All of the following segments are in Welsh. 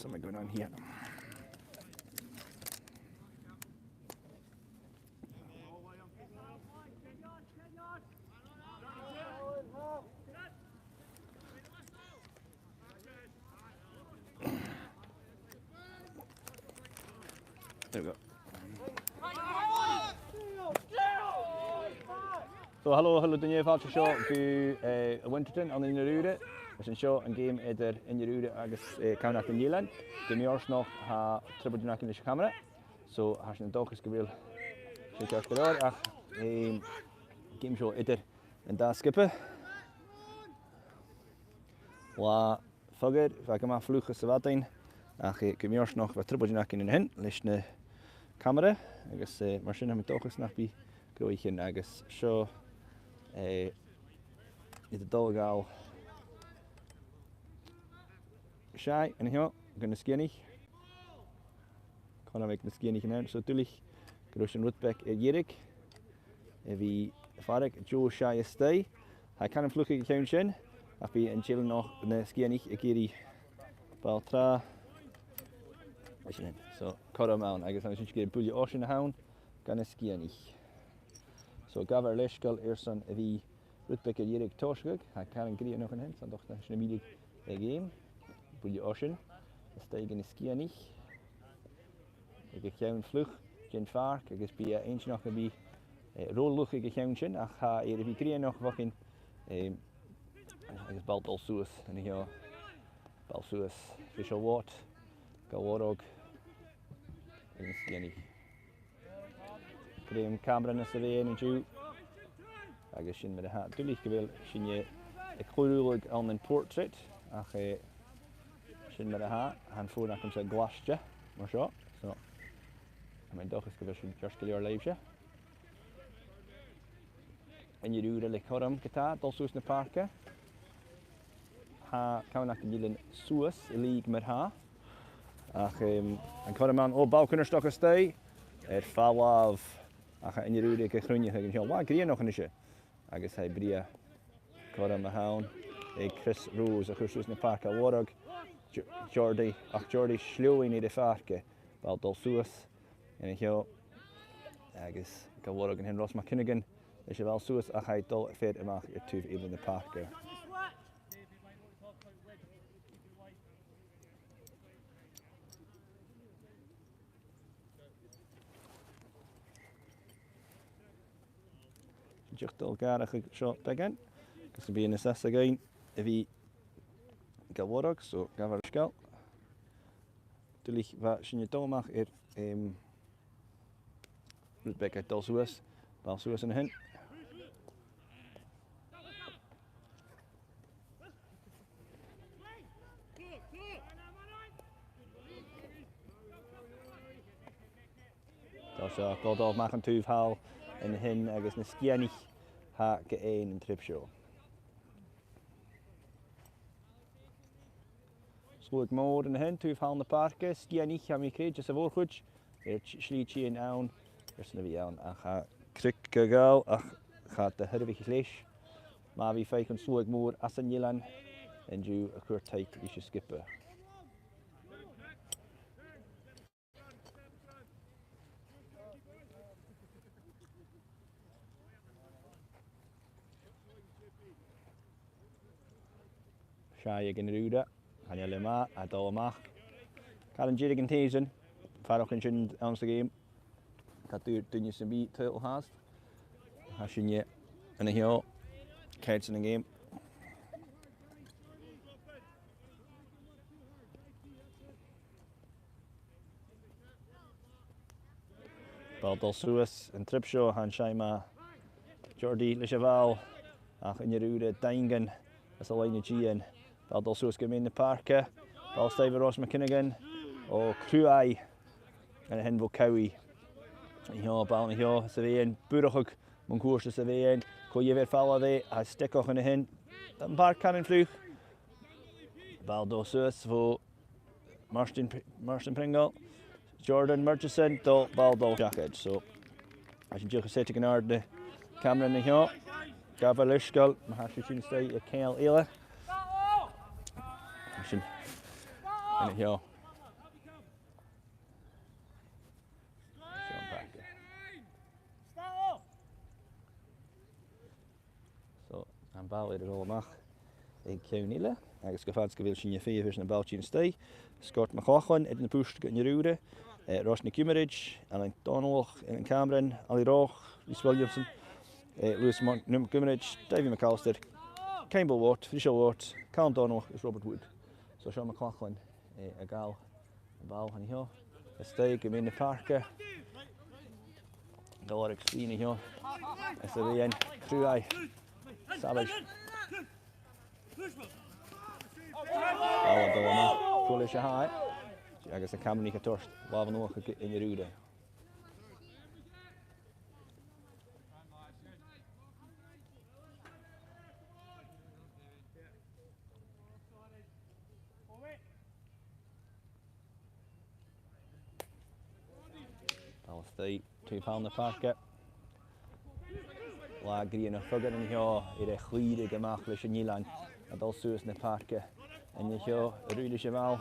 something going on here. There we go. So hallo den jeweils show to Winterton on Inveraray. Is een show een game either Inveraray agus Camanachd in Eilein. De meors nog ha triple in de camera. So has een dag is gewil. Zit je daar ach game show either en daar skippen. La fugger, vaak maar vluggen ze wat in. Ach ik meors nog wat triple in hen. Listne camera. Agus machine met toch is nog bij groeien agus show is de dolgal Skye en hier kunnen skinny kan ik met skinny gaan zo natuurlijk groeien roetback Gaelic wie vaak Joe Skye stay hij kan een vlugge gaan af bij en chillen nog een skinny ik hier baltra so cut him out I guess I'm just going to pull you ocean hound kan skinny so gaver leskal eerson wie Rutbeck Gaelic toshgug hij kan een keer nog een hand dan toch dat is een middag game pull you ocean stijgen skinny ik ga een vlug geen vaak ik is bij eentje nog een bij rolluchtige gaantje ach ga hier wie kreeg nog wat in ik is bald al soos en hier bald soos special wat ook in skinny cream camera na se en ju agus sin met ha dulich gewil sin je ek goedelik aan een portrait ach sin met ha han voor na komt glasje maar zo so mijn dag is gewil just clear leefje en je doet de korum geta dat soos na parke ha Camanachd in Eilein soos league met ha ach en korum aan op bouwkunnerstokken stay fall of ach in Inveraray ke groenje gaan heel wat kreeg nog een isje agus hij bria korum ma hound Chris Rose a chus na park Aora Jordi sluwing in de parke bal dol soos en heel agus ka Aora en hen Ross McKinnigan is wel soos ach hij dol fit en mag het even in de parke just al garige shot begin because be in assess again if he got warok so gavar skal tulich va sin je tomach Rutbeck uit Dalsoes bal soos in hen dat god mag een tuif haal en hen agus na skinny ha ge een trip show. Sloeg more in hen tuif haal na parke skinny ga mi kreeg just a voorgoed slietje in aan is na wie aan ga krik go ach gaat de herwig vlees maar wie fake sloeg more as in Eilein en ju a kort type wie skippen Skye Camanachd han je lema at Iomain kan een jirig in tezen vaak in zijn onze game dat doen je zijn bij title haast als je en hier kijkt in een game bal dol soos een trip show han Shaima Jordi Lecheval ach in Inveraray Dingen as a line G bal dol soos come in de parke bal Steve Ross McKinnigan o Cruai en hen vo Cowie hier bal hier se een burig mon koers se een ko je weer vallen de hij stik ook in hen een paar kan in vlug bal dol soos vo Marston Pringle Jordan Murchison do bal dol jacket so als je gezet in de camera in hier gavar leskal ma has je stay a Eilein en hier An ball idir Iomain ag Cewnile. Agus go fad go bhfuil sin féhis na balltín stay. Scott McLaughlin in na púst go Inbhir. Ross Skye Camanachd, Eilein Eilein Cameron, Ali Roch, Rhys Williamson, Lewis Camanachd, Davy McAllister, Campbell Watt, Fisher Watt, Callum Donald is Robert Wood. So Sean McLaughlin a gal a ball han hier. A stay go in the parke. Gaelic scene hier. As the Eilein Cruai. Savage. Ball Iomain. Foolish high. Agus a Camanachd torst lavan och in Inbhir. Ball stay £2 na parke. La green a fugger in hier a chluide gemacht leis Eilein a dal suas na parke. En je hier ruidige mal.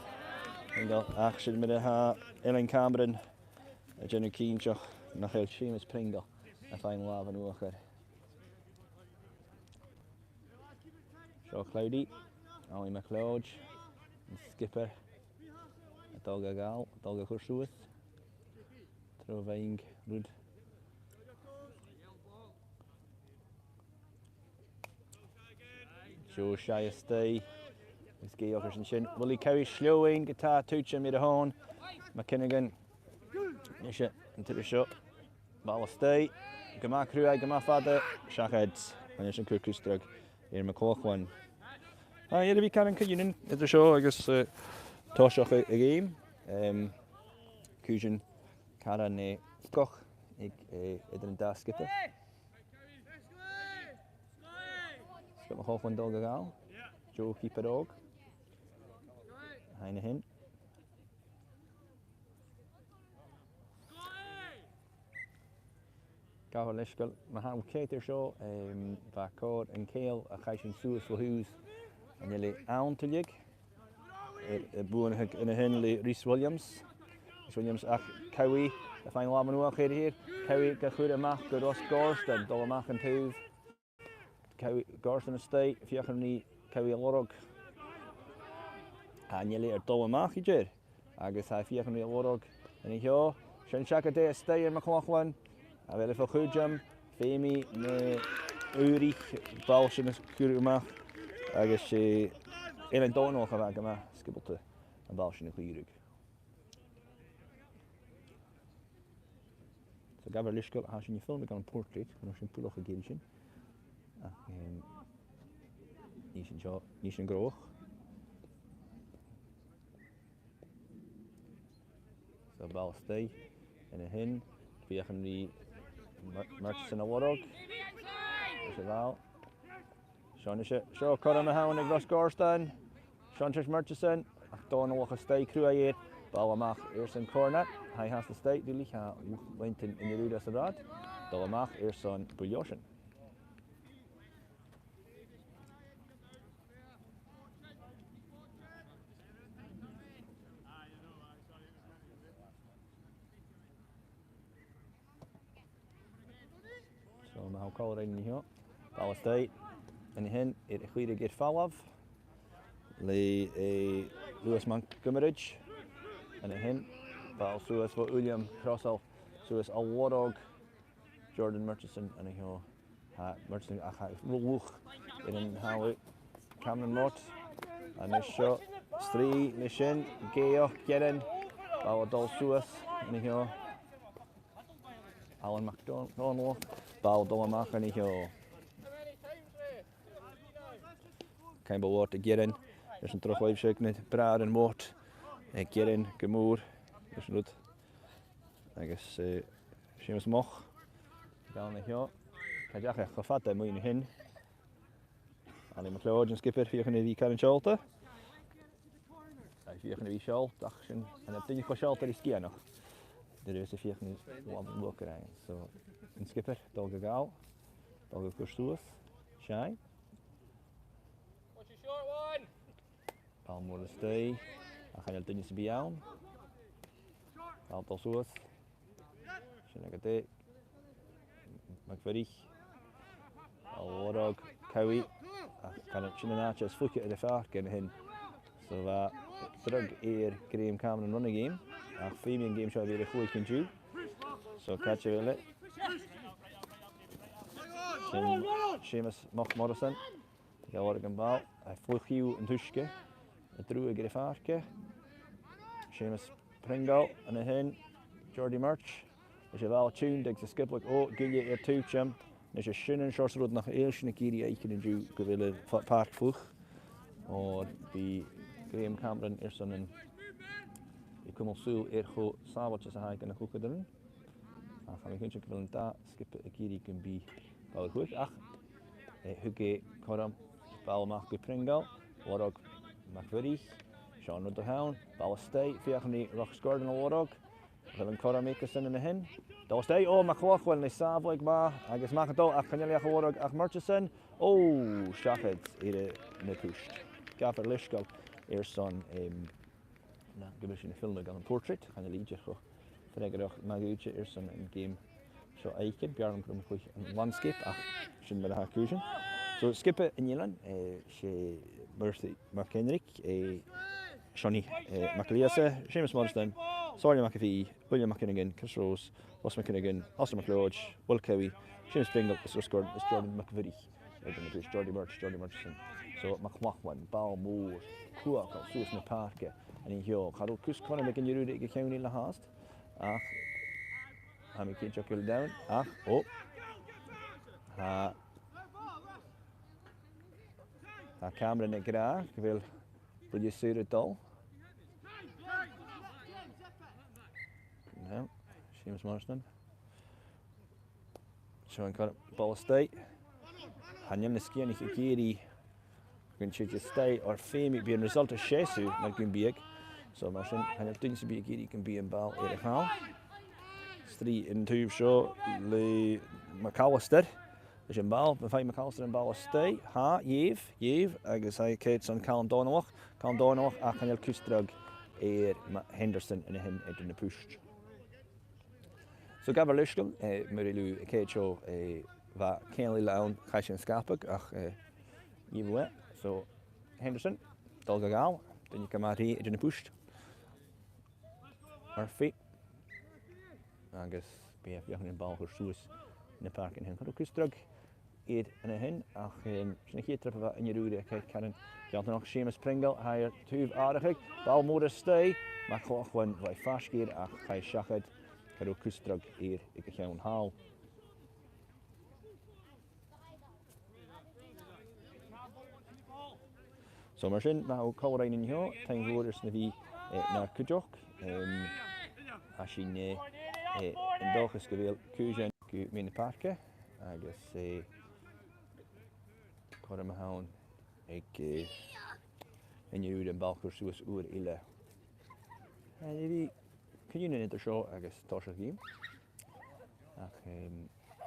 En dan action met de Eilein Cameron. Jenny Keenchach nach heel Seamus Pringle. A fine lavan ocher. So Cloudy, Ali McLeod, skipper. Dolga gal, Dolga Chursúith. Troveing Rud. Joe Shire stay. Is Gaelic and Shin. Willie Cowie slowing guitar touch him with a horn. McKinnigan. Nisha into the shot. Ball stay. Gama Cruai, Gama Fada. Shackheads. And Nisha Kukustrug. Here McLaughlin. Yeah, we can in the show. I guess Toshach a game. Kujan Karan Koch. Idrin da skipper. Skip McLaughlin Dolga gal. Joe keeper dog. Heine hin. Gahar Lishkel, Mahan Kater show, Bakor and Kale, a Kaishin Suas for who's and nearly Own to Lig. Boon in a Henley Rhys Williams. Rhys Williams, Cowie, the final one walk here. Cowie, Gahuda Mach, Ross Gorston, Dolomach and Tuve. Cowie Gorston Estate, if you can Cowie Lorog. And you later Dolomach, you did. I guess I feel can Lorog. And here, Shin Shaka Day Stay in McLaughlin. A very veel goed jam. Femi, Ulrich, Balshin is Kuruma. I guess Eilein Donald gaan we skibbelde en Balshin is Ulrich. So Gabriel Lishkel, als je in je film kan een portrait, kan je een pullach gegeven. Niet een groot. So bal stay en een hin. We gaan die Murchison a Warog. Is it wel? Sean is it. Zo, Coram Mahan en Ross Gorston. Sean Trish Murchison. Donald a stay crew hier. Dolomach eerst een corner. Hij has de stay. Die ligt went in de rude as dat. Dolomach eerst een Bheò. So maar hoe kan er in hier? Ball stay. En hen het goede get fall of. Lewis Montgomery. En hen ball zoals voor William Crossell. Zoals Aora, Jordan Murchison en hier. Murchison Woog in een hou Cameron Mott. En is shot. Strie mission Geo Geren. Ball dol zoals en hier. Alan McDonald. Bal Dolomach en hier. Campbell Watt te Geren. Dus een terugleefstuk met Praat en Watt. En Geren, Gemoer. Dus goed. Ik guess Seamus Moch. Dan hier. Kijk je gevat daar moet je hin. Ali McLeod en skipper hier gaan die Karen Schalte. Hij hier gaan die Schalte. En dat ding is voor Schalte die Skye nog. Er is vier nu wat rijden. So, een skipper, Dolga gal, Dolga Kurstoes, Shy. What's your short one? Bal moet stay. Dan ga je het ding bij aan. Bal Dolsoes. Shinagate. McVerig. Bal Warog, Cowie. kind of Camanachd is flick it at the fark in hin. So drug Graham Cameron run a game. Fabian game shall be the full can do. So catch a it. Seamus Morrison. Gaelic ball. I flick you and Tushke. A drew a Griffarke. Seamus Pringle and a hin. Jordy Murch. Is je wel tuned, ik skip like Gilje er toetjem. Is je schinnen shorts rood nach eerst een keer ik in ju gewille park vroeg. Or die Graham Cameron is dan een ik kom al zo go sabatjes haak en koeken erin. Dan gaan we geen check willen daar skip een keer kan be wel goed. Ach. Huge Koram bal mag Pringle. Wat ook McVeary. Sean de Hound. Bal stay. Via die Rock Gordon Warog. We hebben Koram Makerson in de hin. Dat was hij. McLaughlin wel niet savelijk maar. Ik is mag het al. Ik kan jullie gewoon ook Murchison. Shafted hier in push. Gaffer Lishko. Eerst dan nou, gebeurt in de film een portrait. Gaan jullie liedje gewoon. Verder ook Maguche eerst dan een game. Zo eiken. Björn komt goed een landscape. Schön met haar keuze. Zo skippen in Eilein. She Mercy McHenrick. Johnny McLeese. Seamus Morrison. Sorry McAfee, William McKinnigan, Chris Rose, Ross McKinnigan, Austin McLeod, Will Cowie, Seamus Pringle, is scored, is Jordan McVeary, Jordy Murchison. So McLaughlin, Balmore, Kuaka, Susan Parker, and in here, Carol Kus Connor making you do the county in the hast. I'm a kid chuckle down. Cameron and Gra, will you see it all? No, Seamus Morrison. Sean got ball state. Hanyan the skin if you giri can change state or fame it be a result of Shesu, not going big. So Morrison and it thinks to be a giri can be in ball 8 half. 3 in 2 show the McAllister. Is in ball, but find McAllister in ball state. Yave, I guess I Kate's on Callum Donawach, I can Kustrug Henderson in him in the push. So Gabber Lishkel, Murilu Kecho, va Kenley Lown, Kashin Skapuk, Yivu. So Henderson, Dolgagal, then you come out here in the push. Murphy, I guess, BF Young in ball for Suis in the park in him. Kustrug, 8 and a hin, Snicky trip of in your rude, Kate Cannon, Jonathan Seamus Pringle, higher 2 Arachig, Balmore stay, McLaughlin, by Fashgir, Kai Shakad. Carol Kustrug hier, ik ga een haal. So Martin, maar ook Coleraine in hier, tegenwoordig is nu naar Kujok. Als je in België geweld keuze in mijn parken, I guess kan hem houden. Ik in je de België zoals oer ille. Kun je niet show, I guess, Tosha game.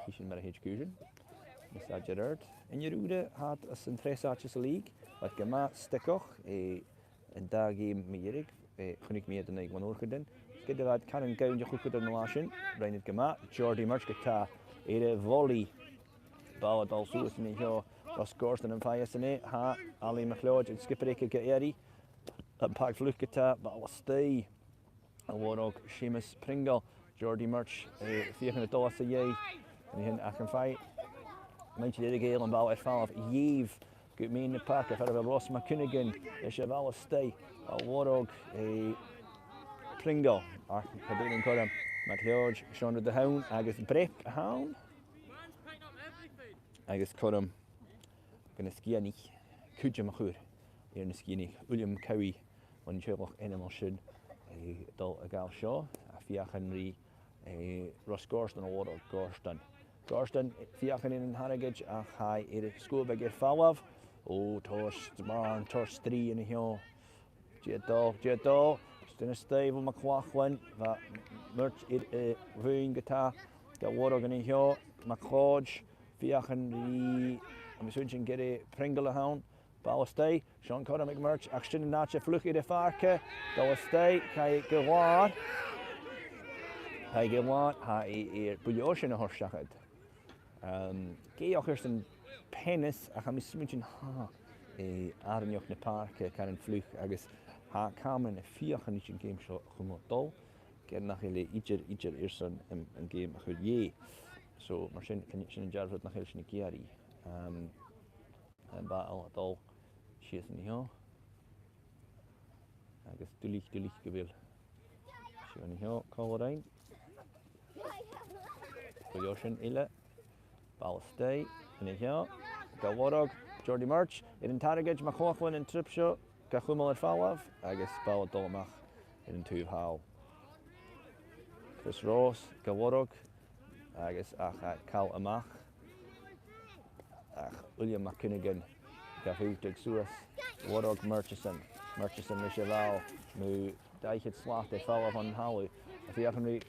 Kies met een keuze. Is dat Gerard? En je roede had een 3 zaadjes league. Wat gemaakt stekkoch. En daar game meer ik. Kun ik meer dan ik van gedaan. Skid dat kan een gouden goed gedaan lachen. Brein het gemaakt. Jordy Murch geta. Volley. Bal het al zo is niet zo. Ross Gordon en Fayette. Ali McLeod en skipper ik Eri. Een paar vlucht geta. Bal stay. En waar ook Seamus Pringle, Jordy Murch, 400 dollars a year. En die gaan een fight. Mensen die de hele bal uitvallen. Yves, goed mee in de park. Verder wel Ross McKinnigan, is je wel een stay. En waar ook Pringle. Gedeeling kan hem met George, Sean de Hound. Agus Brep Hound. Agus kan hem. Gaan skiën niet. Kutje maar goed. Hier in de skiën niet. William Cowie, want je hebt animal should. Dal a gal show, a fiachan ri Ross Gorston or Gorston, fiachan in Harrogate, a high school bag Fawav, Torst Barn, Torst 3 in here, Jetto, Stin Stave, McLaughlin, Murch, Ruin guitar, got water in here, McLodge, fiachan ri, I'm switching get a Pringle Hound. Ballastay, Sean Conor McMurch, Action and Nacha Fluky de Farke, Ballastay, Kai Gawad, Hai Bullioshin a Horshachad. Geochers and Penis, I can be smidgen, Aranneoch na parke can an fluch agus ha caman a fiochan is an game seo chumotol ger nach ile idir irson an game a chud ye so mar sin an jarrod nach sin giari an ba al dol sias an hio agus dulich gebil si an hio Eilein Goyosin ile ball stay an hio gawarog Jordi March in target ma chochwan in trip show ga chumal fallav agus ball dolmach in tuv how Chris Ross gawarog agus ach cal amach ach William McKinnigan ga hutig suas warog Murchison Micheval mu daichet slot e fallav on halu if you can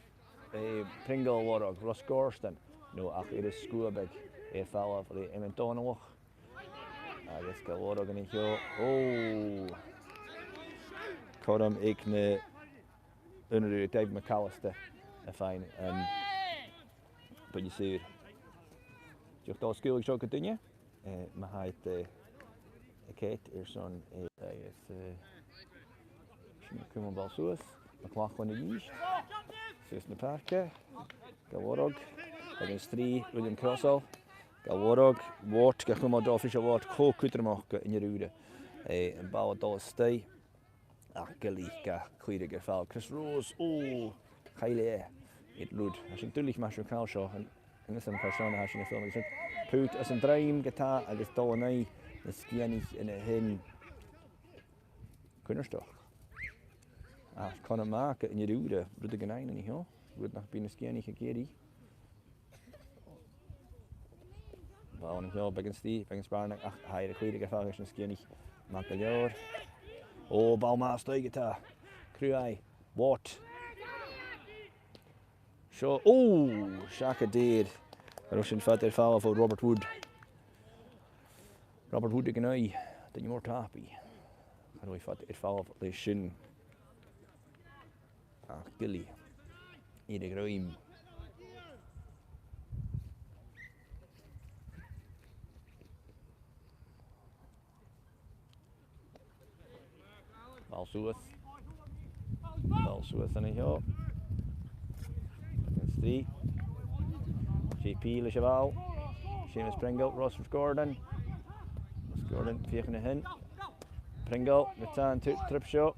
Pringle warog Ross Gorston no ach it is skuabeg e fallav le ementonach agus go warog an hio Kodam ik ne unru Dave McAllister a fine but you see just all school show continue ma haid Kate son kuman bal suas ma klach van de yeast sus na parke go warog against 3 William Crossall Gawarog, Wart, Gachuma Dolphisha Wart, Co Kutermach in Yerude, and Bauer Dollar Stay, Galika, Clear Gefal, Chris Rose, Eilein, it Lud, I should do like Masher Calshaw, and this and Persona has in the film. Put as a dream guitar, I just don't know the Skye in a hen. Kunnerstoch. Conor Mark in Yerude, Rudigenain in Hill, would not be a Skye Gary. Well, on Hill, Big and Steve, Big and Sparnak, higher clear Gefal, and Skye Magalor. Balmaster guitar, Cruai, Watt. Sure. Shaka did. Russian fatter foul for Robert Wood. Robert Wood again, the more happy. How do we fat it foul for the shin? Gilly. Eat a grime. Balsuas on a hill. Against 3. GP Le Cheval. Seamus Pringle, Ross Gordon. Gordon, Fiach in a hin. Pringle, return to trip shot.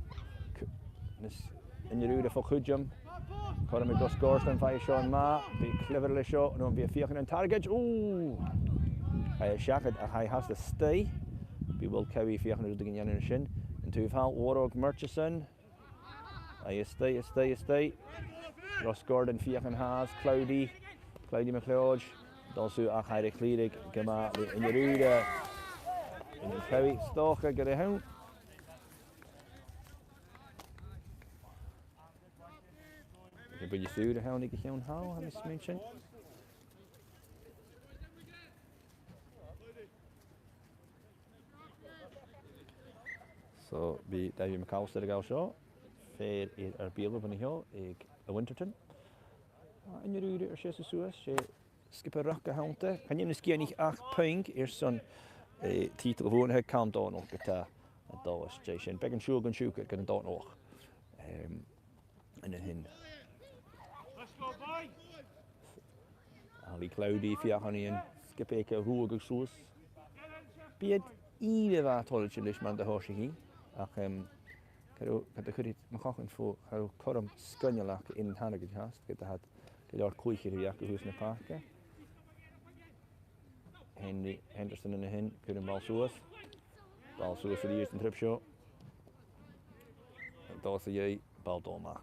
In Yerude for Hujum. Colin Ross Gordon, 5 Sean Ma. Be cleverly shot, and be a Fiach in target. I shacked a high has to stay. Be will carry Fiach in the shin. And 2 Val Warog Murchison. I stay. Ross Gordon, Fiachan Haas, Cloudy McLeod, also a high cleric, Gama in Yerude, in the Kerry, Stalker, get a home. But you see the hound, how I mentioned. So, be David McAllister go show. Fair is our beer up on the hill, a Winterton. And you do it, she says, she skip a rock a hunter. Can you ski any 8 ping? Son titel gewoon hij kan dan nog guitar. Dat was Jason. Big and Sugar kan dan nog. En dan hin. Ali Cloudy, Fiachanien, skip ik een roerige soes. Be het ieder wat tolletje dus man de horsje hier. Ach Kan de goede maken voor hoe korm skunjelak in handige gehast. Get had de koeitje die jakke huis naar parken. Henry Henderson in de hin kunnen balsoos voor de eerste trip show. Dat is jij baldoma.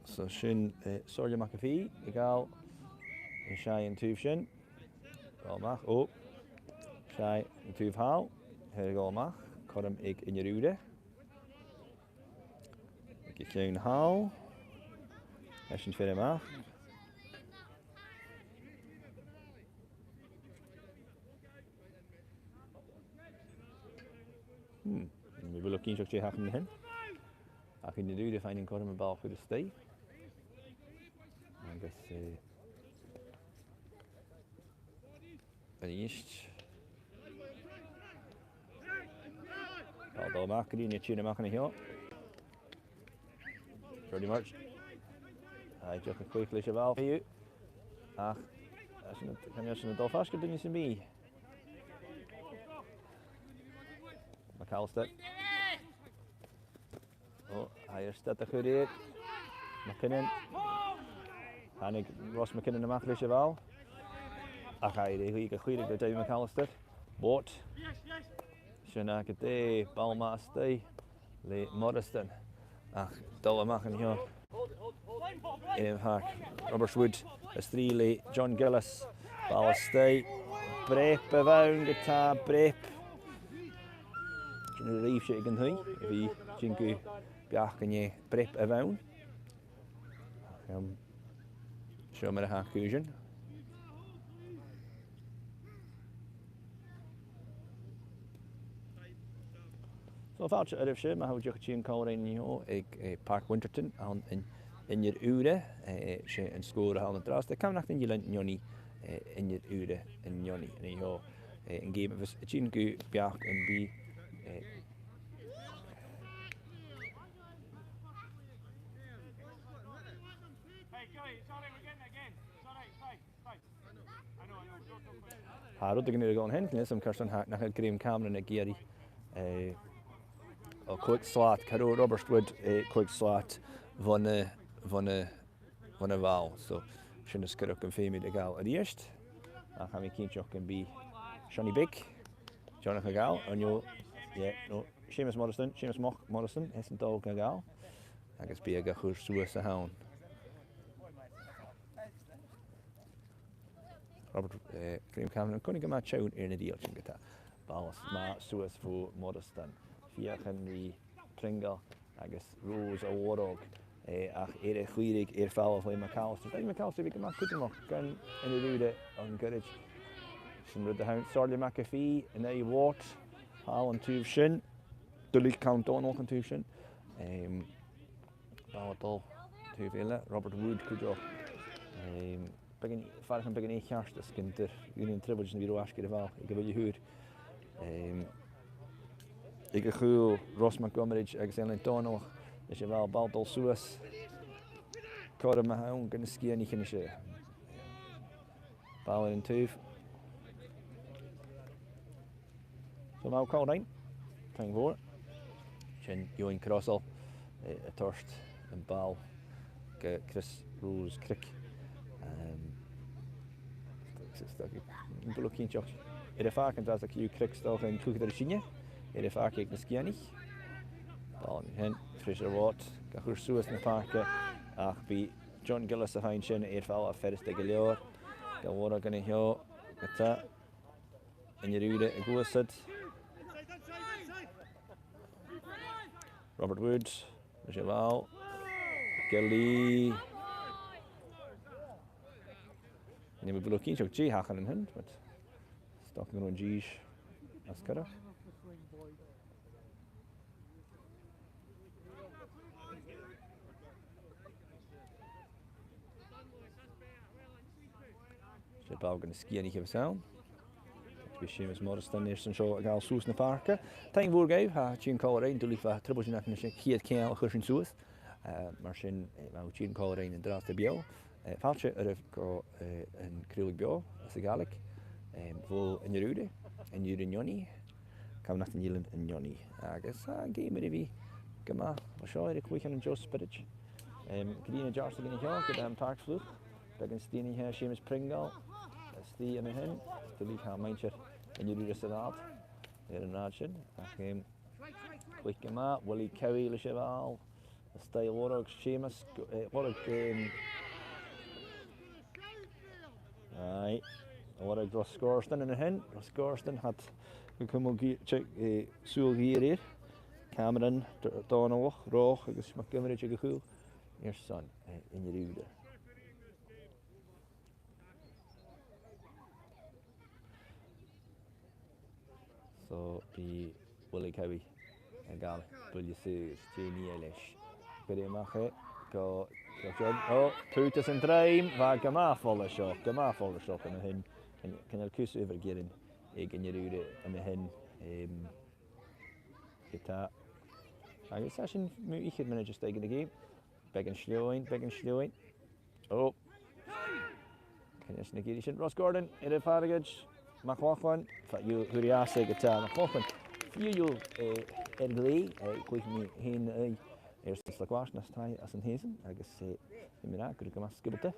So shin Sorja McAfee, egal in Skye and Tuv shin. Galmach, Skye and Tuv Hal, here Galmach, Kodam ik in Yerude. Ik klein Hal, Eshin Firemach. looking to check happen hin. I can do the finding got him a ball for the stay. I guess an east. Although Macri and China Macri here. Pretty much. I just a quick little ball for you. Ah, can you see the door faster than you see me? McAllister. Oh, higher step the good McKinnon. Hannig Ross McKinnon the Macri Cheval. Ach, hij de goede door David McAllister. Boot. Shana Gade, Balmaster, Le Modeston. Ach, Dollar Mackin here. Inbhir, Robert Wood, Estrelli, John Gillis, Balmaster, Brep, Bevown, Guitar, Brep. Jyn reef shit again hwy, fi Jinku biach yn ye Brep Bevown. Show me the conclusion. So fout er efse, maar hoe je in Coleraine hier, ik Park Winterton aan in je uren, ze een score halen trouwens. Dat kan nog in je land Johnny in je uren in Johnny en hier een game was Jin Gu Biach en B. Haar dat ik nu gewoon heen, net som Kirsten Hack naar het Graham Cameron en Gary. A quick slot, Caro Robertwood, a quick slot van een val. So, should have scored up and fame the gal at the eerst. Dan gaan we kindje ook bij Johnny Big, Jonathan Gal, en jo, yeah, no, Seamus Morrison, is een dog gal. I guess be a gachur suas a hound. Robert Graham Cameron, kon ik hem maar chown in de deeltje geta. Balls, maar suas voor Morrison. Henry Pringle, agus Rose Aora, ach chwierig fel of McAllister. David McAllister we can make good enough. Gan in the rude on courage. Some rid the hound Sorley McAfee and now Wart, Hall and Tuve Shin, Dully Count Donald and Tuve Shin. Balladol, Tuve Robert Wood could you. Begin far van begin 1 jaar dus kunt er jullie tribbeltjes in de asker wel. Ik wil je huur. Ik heb goed Ross Montgomery, Eilein nog. Dus je wel Balladol Suas. Kort me houden kunnen skiën niet kunnen ze. Ballen in Tuve. Zo nou Coleraine. Thank voor. Jen Join Crossel, Torst en Bal. Chris Rose Crick. Ik wil ook geen joch. Er vaak en dat ik je Crick stok en terug de Chine. Er vaak ik de skiën niet. Bal hen frischer wat. Ga goed zo in de parken. Ach bij John Gillis de Heinchen vel af verder tegen Leor. Ga worden kunnen hier. Het en je rude en goed zit. Robert Woods, Jawel, Kelly. En we willen ook G haken in hun, maar stokken we een G's als kara. Ze bouwen de skiën niet even aan. We Seamus Morrison is een zo gaal soes naar parken. Thank voor geef, ha Jean Coleraine doe liever tribbeltje naar een kiet keel gurschen soes. Maar zijn wou Jean Coleraine in draad de Bheò. Faltje er een kruilig Bheò als de Gaelic. Vol in Jerude en Johnny. Kan nog een Jelen in Johnny. I guess game met wie. Kom maar, wat zou ik weekend en Joe Spirit. Kadina Jarst again hier, gedaan parkvloeg. Begin Steenie hier, Seamus Pringle. Stie in hen, de lief haar mindje en jullie dus dat. Hier een raadje. Game. Quick hem out. Willie Cowie le cheval. Style Warwick Seamus. Warwick right. Warwick Ross Scoreston in hen. Ross Scoreston had gekomen check Soul hier. Cameron Donald Roch. Dus Montgomery gekoel. Your son in je rude. So be Willie Cowie Gael Bullisus, Jenny Eilish. Grimach go oh, Putus and Dream, va Gamafol shock, and hin can el kus over getting in your rude and the hen guitar. I guess session ich had managed to stay in the game. Big and slowing. Oh, can you sneak it? Ross Gordon, Ida Faragage, McLaughlin, for you who you say guitar, McLaughlin. You Ergley, quick me hin. Eerst een slagwaasje naast als een hezen, ergens Inveraray, kun je maar skibbelen.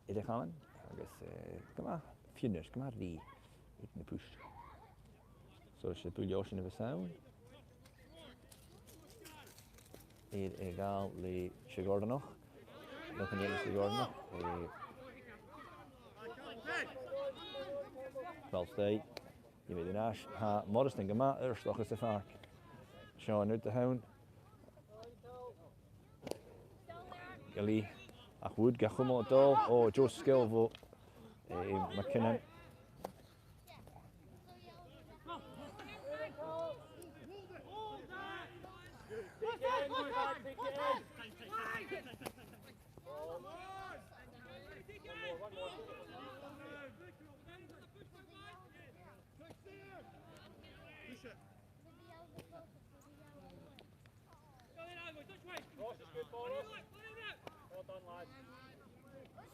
De gaan, ergens kom maar, finners, kom maar die, in de push. Zoals je Bheò in de sound. Egal, le Gordon nog, nog een hele Gordon nog. 12 stay, je weet de naast, ha, modest en gemaakt, eerst nog eens te vaak. Sean uit de hound. Gally, ach wood, ga gewoon het al. Oh, Joe Skill voor McKinnon.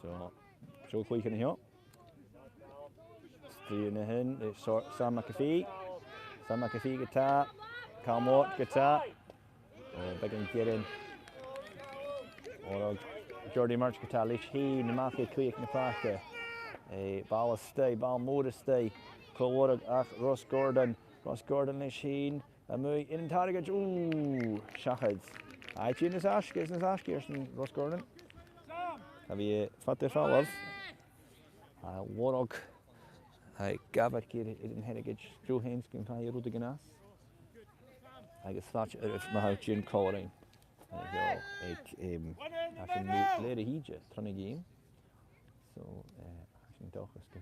So, Joe Quick in here. Stay in the hand. It's Sam McAfee guitar. Camanachd guitar. Big and get in. Or Jordy March guitar. Lich Heen. The market quick in the park. Ball stay. Ball motor stay. Colorado. Ross Gordon. Lich Heen. Amui in target. Ooh, Shaheads. I tune his ash. Ross Gordon. Have you fat the fellow? Warog. Gabat keer in Heritage. Joe Haynes can play a Rudigan ass. I guess that's if my tune coloring. I should move later he just trying to game. So I should talk as to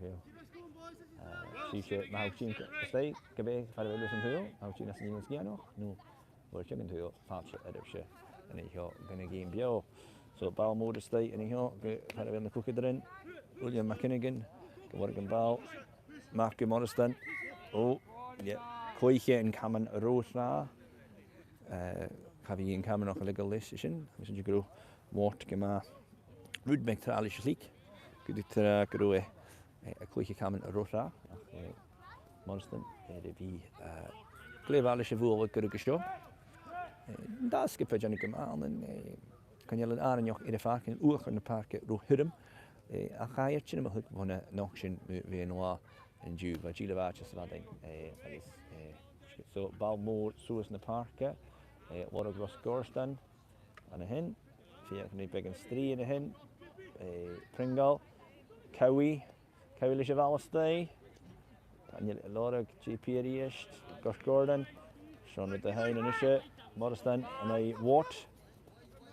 she should my tune stay. Gabe for the listen to how tune as in Skye no. No. We're checking to patch it at she. And he gonna game Bheò. So ball motor stay and he had in the cookie erin. William McKinnigan, working ball. Mark Morriston. Oh, yeah. Coiche and Camanachd. Have you in Camanachd a legal decision? We should go Mort Gema. Would make the Alish leak. Could it grow a Coiche Camanachd. Morriston. It'd be Clear Alish of all could go. That's skip for Johnny Gamal and kan je een aanjoch in de vaak in oer in de park rohidum. Ga je het maar goed van een nochtje weer noa en ju wat je lewaatjes wat ding. So bal more so in de park. Wat ook Ross Gordon aan de hen. Via een big en stree in de hen. Pringle, Cowie liche Valstay. Kan je Laura GPRS, Ross Gordon. Sean met de hein en isje. Morriston en hij Watt.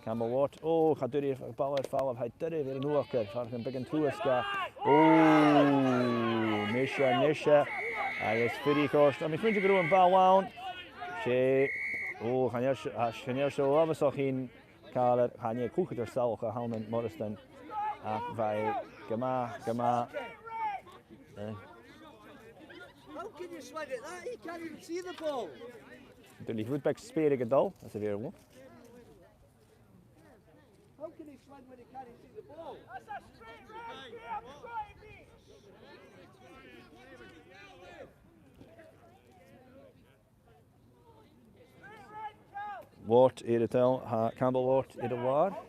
Campbell Watt. Oh, gaat door hier bal foul of hij door weer een hoeker. Gaat een big and two ska. Oh, Nisha. Hij is pretty cost. Ik vind je gewoon een bal wound. She. Oh, gaan je zo af zo geen kaler. Gaan je koeken er zelf gehouden Morriston. Wij Gama. How can you swing at that? You can't even see the ball. Natuurlijk goed bij spelen dal. Dat is weer goed. How can he swing when he can't even see the ball? That's a straight right. Watt in het tel, Campbell Watt in de war.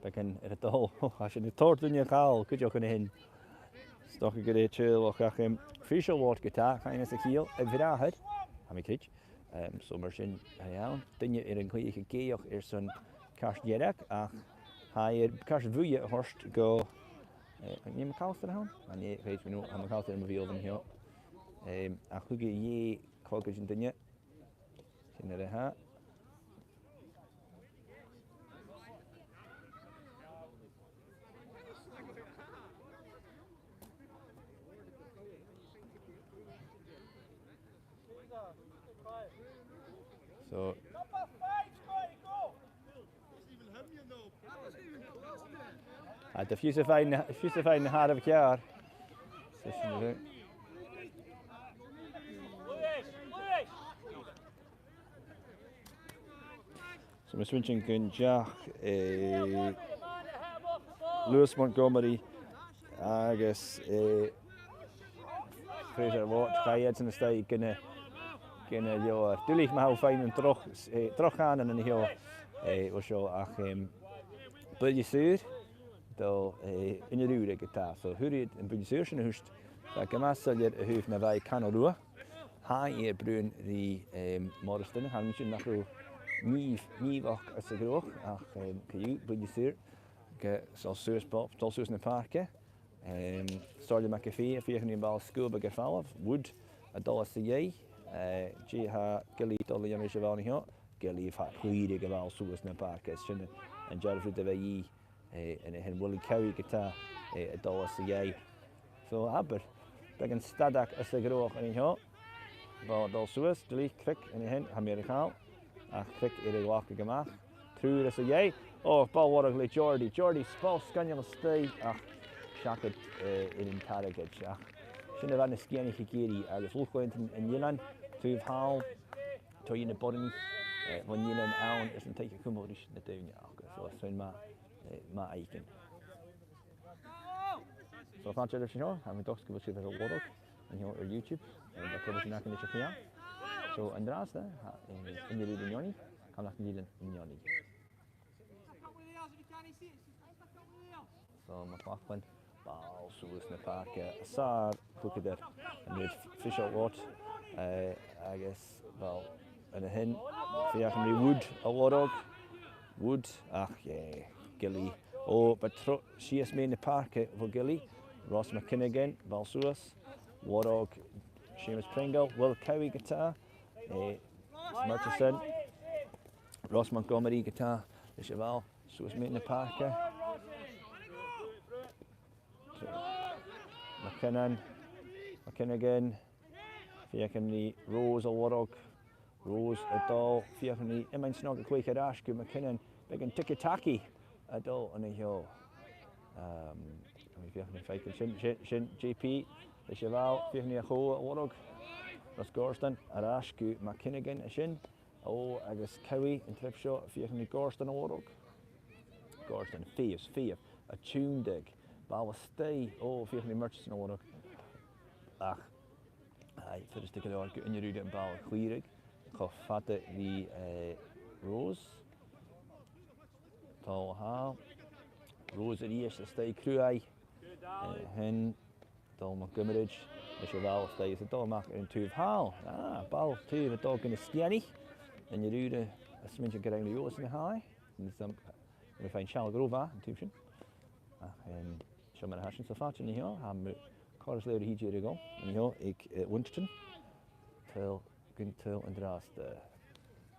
Bekken in het tel, als je de toort in je gaal, kun je ook in. Stok ik het chill, wat ga je hem official Watt gitaar, ga je eens een heel vraag het. Heb ik het? Sommers in, ja, dan je in een goede gekeken, eerst zo'n kast direct, hij kast wil je horst go. Neem een kous eraan? Nee, weet je nu, aan de kous er maar veel van hier. Goed je kwakjes in de net. Zien er ha. So Number 5, Skye, go! at the fuse fine the heart of a car. So we're switching gun Jack, Lewis Montgomery, I guess Fraser Watt, Skye in the state gonna jo dulich ma fine and troch aan en heel was jo ach budje sur do in je rude geta so hurrit en budje sur sin hust da gemasel je huf na vai kanalua ha je brun die modestin han misschien nach ro niewach as groch ach kju budje sur ge so surspop tot sus na parke started my cafe if you can bal school be gefallen wood a dollar CA G ha gilly dollar young Giovanni here gilly fa clear geval sus na parke sin and Jarfrid de VI and hen Willie Cowie geta a dollar CA so aber begin stadak as the groch in here bal dol sus deli quick in hen Amerikaal a quick in walk gemacht through the CA oh bal water Jordy spal scannel stay Shaked in interrogate. Shouldn't have had a skinny hikiri. I was looking in Eilein to have to in the bottom when Eilein Aon isn't take a commodition the down. So I found my icon. So I can't tell you know, I'm a doctor who was a water and you know YouTube and I probably not going to Japan. So and that's there in the reading Yoni, I'm not Eilein in Yoni. So McLaughlin. Bal sus na parke sar look at that and with fish out what I guess well and a hen fiachni wood a warog wood ach yeah gilly oh but she is me in the parke for gilly Ross McKinnigan bal sus warog Seamus Pringle Will Cowie guitar Murchison Ross Montgomery guitar the cheval sus me in the parke McKinnigan, Fiachni, Rose, O'Warrock, Rose, Adol, Fiachni, Iomain Snog, a Quaker Ashku, McKinnon, big and Tiki Taki, Adol, and a hill. Fiachni, Fiachni, Shin, JP, the Cheval, Fiachni, a Ho, O'Warrock, Ross Gorston, Ashku, McKinnigan, a Shin, oh, I guess Cowie, and Tripshot, Fiachni, Gorston, O'Warrock, Gorston, Fief, a tune dig. Bal stay oh Fiachni Murchison O'Warrock ach I for the stick of the in your rude and bal clearig go fatte the Rose Tal ha Rose at east stay cruai hen Dal Montgomery the cheval stays the dog mark in two hal bal two the dog in the skinny and your rude a smidge get around the yours in the high and some we find shall grova intuition and Iomain Hashin so far in here ham cars there he jere go en hier ik Winston till guntel and drast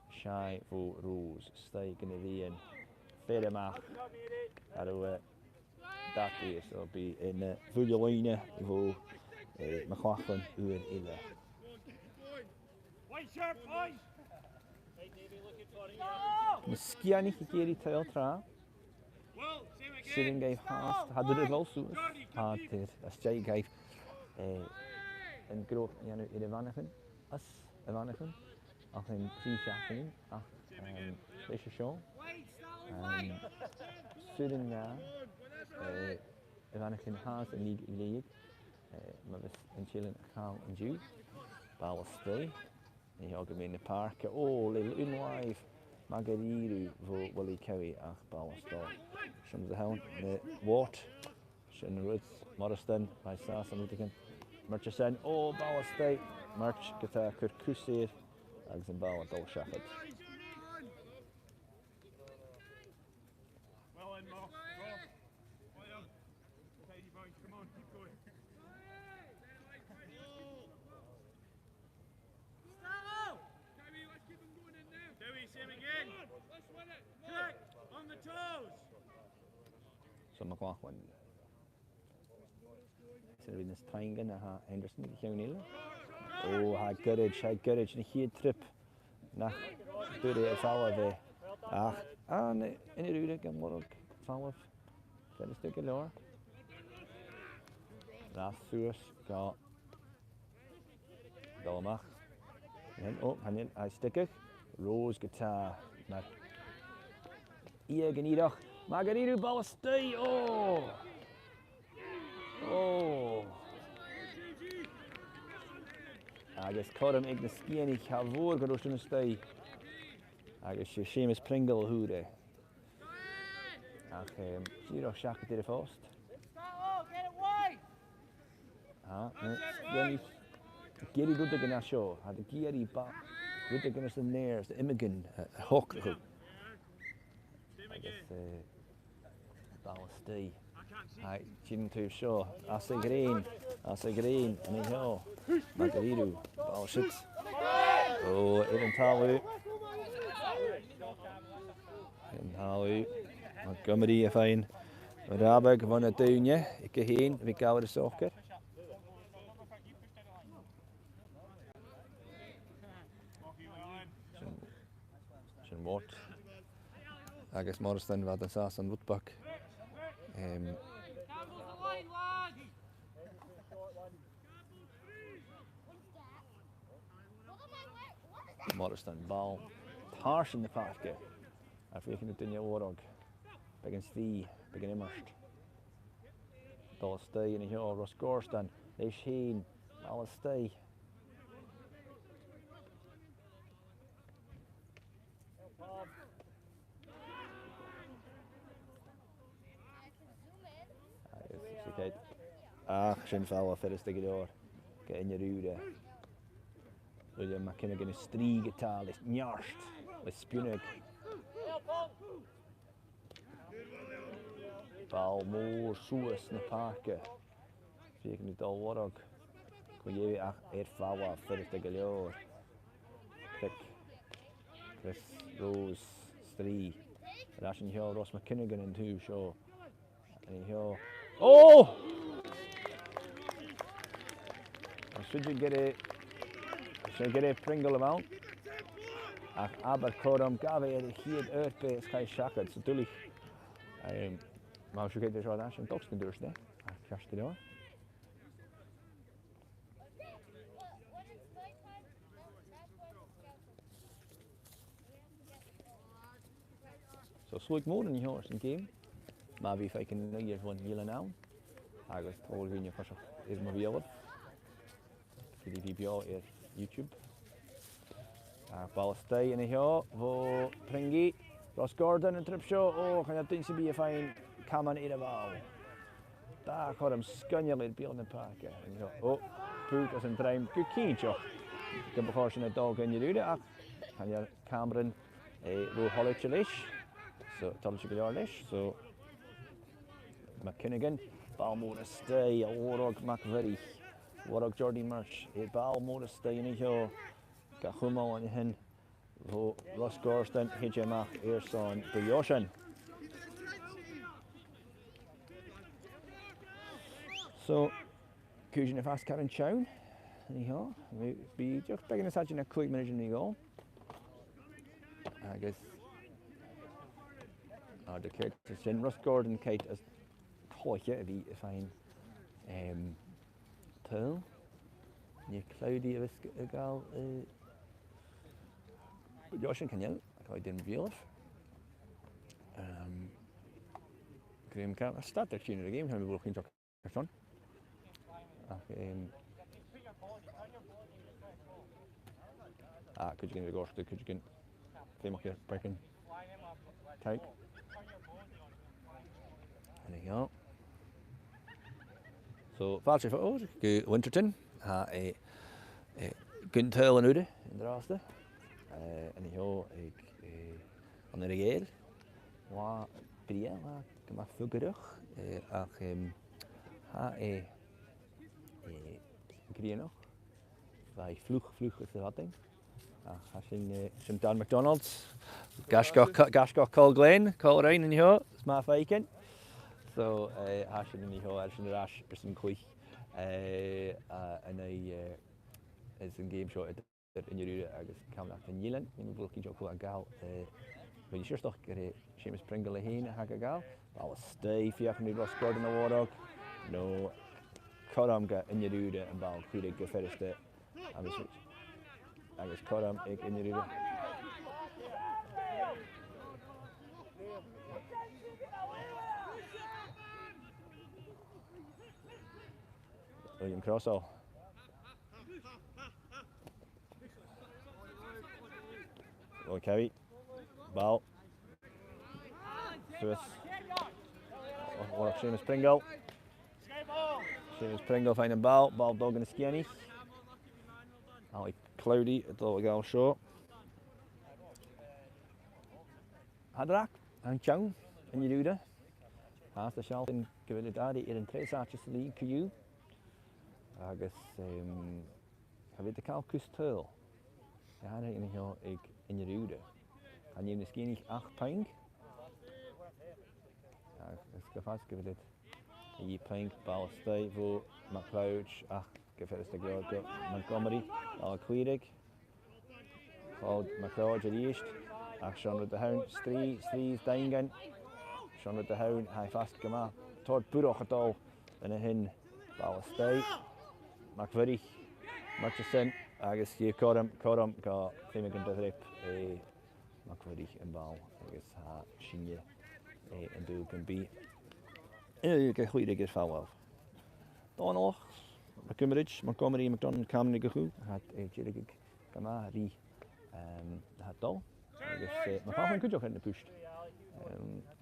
shy for Rose stay gonna be in fair mach that is so be in Vuleline for McLaughlin uur ille Skye hikeri tail tra Sitting gave hast had the also had it as Jay gave and grow in Ivanakin us Ivanakin I think 3 shafting fish show sitting there Ivanakin has a league in chilling account and Jew Bal stay and you in the park oh little in wife Magariru for Willie Cowie ach Bal stay Some the hound, Watt, Shin Ruth, Morriston, my Sass and Ludican, Murchison, oh, Bala State, Murch, Gata, Kirkusir, Ags and Bala, Dol Shafted. Well in, Mark. Come on, keep going. Cowie, let's keep him going in now. Cowie, same again. Let's win it. Correct, on the toes. So McLaughlin. So in this Tyngan, Henderson, Cowney. Oh, had courage, na chiad trip. Nach dúri a fálah bheith. Ach, in I rúda gan mórg fálah. Fennis du go leor. Nach suas gá Dalmach. Hannin a stickig. Rose gotá. Mar ganidach. Ma ganidú ball stay. Oh! Oh! Agus codam ag na sciannig chalmhór go dúirte na stay. Agus sé Seamus Pringle húda. Ach, síoch seacha tíre fást. Géirí gúta gan seo, had a géirí ba gúta gan san néir, the Imogen hoc chu. Agus ball stay. Sin tú seo, as a green, yn ei heo. Mae gyda'i ball shit. O, Eilein talw. Mae Gymru a ffain. Mae rabag fan y dwnia, I gyhyn, fi gawr y soccer. Sy'n mort. Agus Morriston fad yn sas yn fwtbach. Morriston ball harsh in the park. Ar feichen y dynia orog. Begin Svi, begin immersed. Dal stay in the hill, Ross Gorston. Leis heen, all stay. Sin fáil fer is de door. Ge in je rude. William McKinnigan is stríg getá is njarst. Is spunig. Bal mór suas na parke. Fíken het al warog. Go je ach fáil fer is de door. Click. Chris Rose strí. Ras in hill Ross McKinnigan in two show. And hill. Oh! Should you get a Pringle amount? Ach, aber Coram gaf hier Earthbase Skye Camanachd, so natuurlijk. Maar als je kijkt, zou dat een toxin dus, ne? Ach, krijg je door. So sloeg more in yours in game. Maar wie ik een hier van hele naam. Agus told you for is my viewer. Die Bheò YouTube. Ball stay in here, vo Pringy, Ross Gordon and trip show. Oh, kan je think to be a fine Camanachd in a ball. Daar gaat hem scunjel in beeld in het park. Oh, puut als een trein. Goed kindje. Ik heb begonnen een dog in je dude. Kan je Cameron ro holletje lish. So talletje geljaar lish. So McKinnigan, ball more stay. Orog McVery. Warog Jordy March, ball more stay in here. Ga chumal an hin. Vo Ross Gorston, Hidjamach, Eerson, Bheò. So, Cúisin a fast Karen Chown. Anyhow, be just begging us in a quick minute in the goal. I guess. The kid is in Ross Gordon, Kate as toy to be fine. Tull. Near cloudy of a gal. Bheò can you? I didn't realize. Graham can't start the tune of the game. How we will clean your son. Could you get the gosh? Could you get flame up here breaking cake? There you go. So, fast for us, Winterton, a good tail and ude in the raster. And here, on the regale, wa Bheò, come a fuggerug, Grienoch, by vlug is the hot thing. Some Dan McDonald's, Gashgoch Col Glen, Col Rain in here, it's my faking. So, Ashen in here, Ashen Rash, Person Quich, and is an game shot Inbhir agus Camanachd an Eilein, ní bhfuil cín go a gáil. But you sure stuck get it. Seamus Pringle heen hagagal. Ball stay fiachan ní Ross Gordon Aora. No Coram got Inbhir and ball chuig go feriste. Agus Coram ag Inbhir. William Crosso. Well, carry. Ball. Swiss. Seamus Pringle. Seamus Pringle finding ball. Ball dog in the skinny. Ali Cloudy at the gal short. Hadrak and Chow and Yehuda. As the shelf in give it a daddy in tres arches league to you. I guess have it the Calcus Turl. I had it in here in Yehuda. And you misschien 8 ping. Ik ga give it a ping ball stay voor McLeod. Give it a go Montgomery. Al Queedig. Called McLeod at east. Sean with the hound. Strees Dingen. Sean with the hound. High fast come up. Toward Buroch at all. And a hin ball stay. McVery. Murchison. I guess you caught him. Got Femigan to rip. McVery and ball. I guess Shinye and do can be. You get quite a good foul. Donald, Montgomery, McDonald, Camanachd had a Gaelic Camanachd had dol. I guess McCaughan could joke in the push.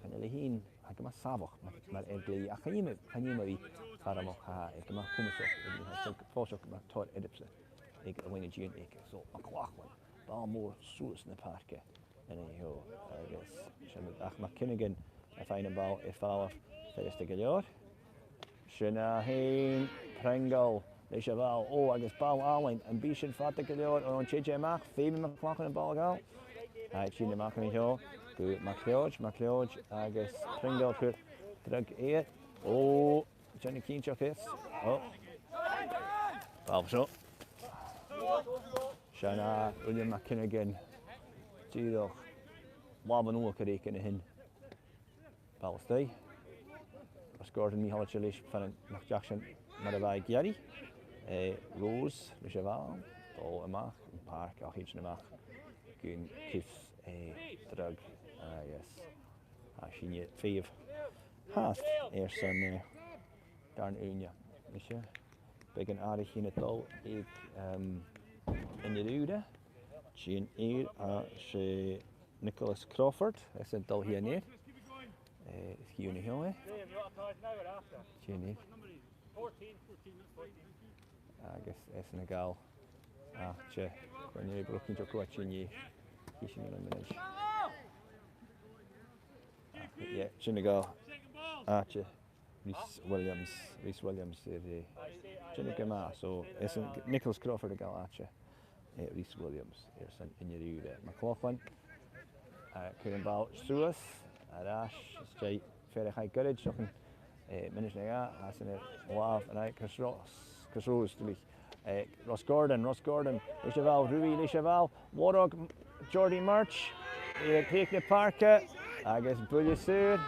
And Eilein, I come a Savach, but Eilein, I can't even Faramach, I come a Kumasok, and Fosok, Todd Edipse, a win a June acre. So McLaughlin, Balmore, Sus in the park. And anyhow, I guess, McKinnigan, I find about a foul first to Gaelic. Shinahin, Pringle, Leishaval, oh, I guess Bal Eilein, and Bishan Fata Gaelic on JJ Mac, Phoebe McLaughlin and Balgal. I China Mackin here, good McLeod, I guess Pringle could drag 8. Oh, Johnny Keenchuck is. Oh, Bal shot. Shana, William McKinnigan. Gee, Waban Walker in a hin. Bal stay. Gordon Mihal Chilish, Fannin McJackson, Maravai Gary, Rose, Michaval, Dol Amach, Park, Alhich Namach, Gun Kiss, Drug, yes, Ashinia, 5. Hast, Erson, Darn Unia, Micha, Big and Arich in a doll, in the Ruda, Jean Ear, she Nicholas Crawford, I said Dol here near. Is he only here? Jenny. I guess Senegal. Che. When you're looking to watch Jenny, he's in elimination. Yeah, Senegal. Che. Reese Williams. Jenny Gama. So it's Nicholas Crawford gal Che. Reese Williams. Here's in your McLaughlin. Couldn't bout Suez. Arash, straight, fair high courage, shocking. Minutes now, has in it, Lav, and I, Casros to be. Ross Gordon, Leishaval, Rui, Leishaval, Warog, Jordy March, take the Parker, I guess Bullisur,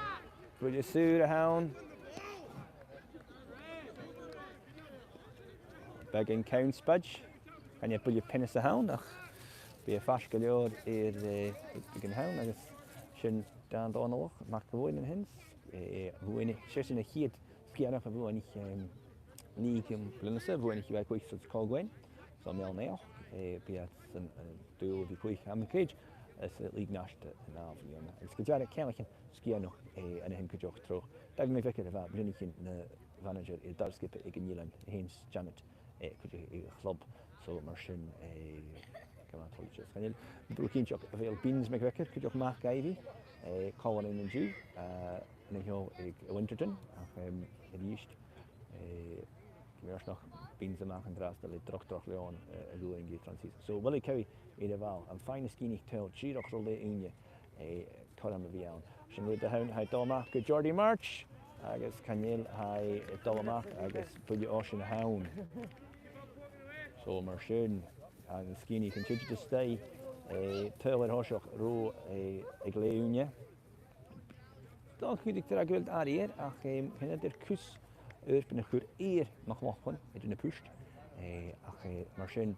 the hound. Begging Count Spudge, can you pull your penis the hound? Be a fash galore, the hound, I guess. Shouldn't down Donald, Mark the Wood and Hens, who in it, shares in a heat, piano of one, League and Blinessa, who any quick for the call Gwen, so Mel now, Piats and do the quick ham cage, as the League Nash and Alvion. It's good at Camanachd, Skiano, and a hen could joke through. Dag me vicar of Blinikin, the manager, it does skip it again, Eilein, Hens, Janet, could you a club, so Martian, come on, told you. Can you Brooklyn Chuck avail Beans McVicker, could you Mark Ivy, Colin and Jew, and a Winterton, in East, nog Beans and Mark and Drast, the Droch Leon, a ruling gate transit. So, Willie Cowie, Edeval, and fine skinny tail, Chiroch Rolle Unia, a Coram of Vian. Shin with the hound, high Dolmark, good Jordy March, I guess Canyel, high Dolmark, I guess Bully Ocean Hound. So mar sin agus cíní chun siad de stay tuil thoiseach ró ag léúne. Dá chuúdig tar a gwild aríir ach chynna dyr cws bin a chwr mach machwan idir na pwst ach mar sin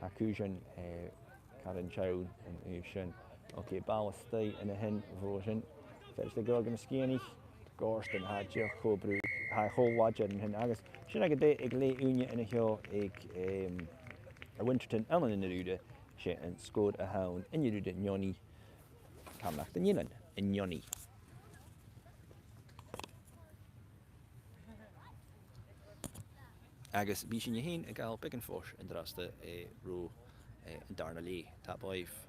a cwsian caran chawn yn sin. Ok, bawa stay yn y hyn fo sin. Fes dy gog yn ysgienig, gorst yn hadja chobrw, ha cholwadja yn hyn agos. Sin ag ag léúne yn y hio ag a Winterton Eilein in yr ude sé yn sgwr a hawn yn yr ude Skye Camanachd yn Eilein yn Nioni. Agus bí sin hén ag gáil began fós an drasta ró an darna lí tá baibh.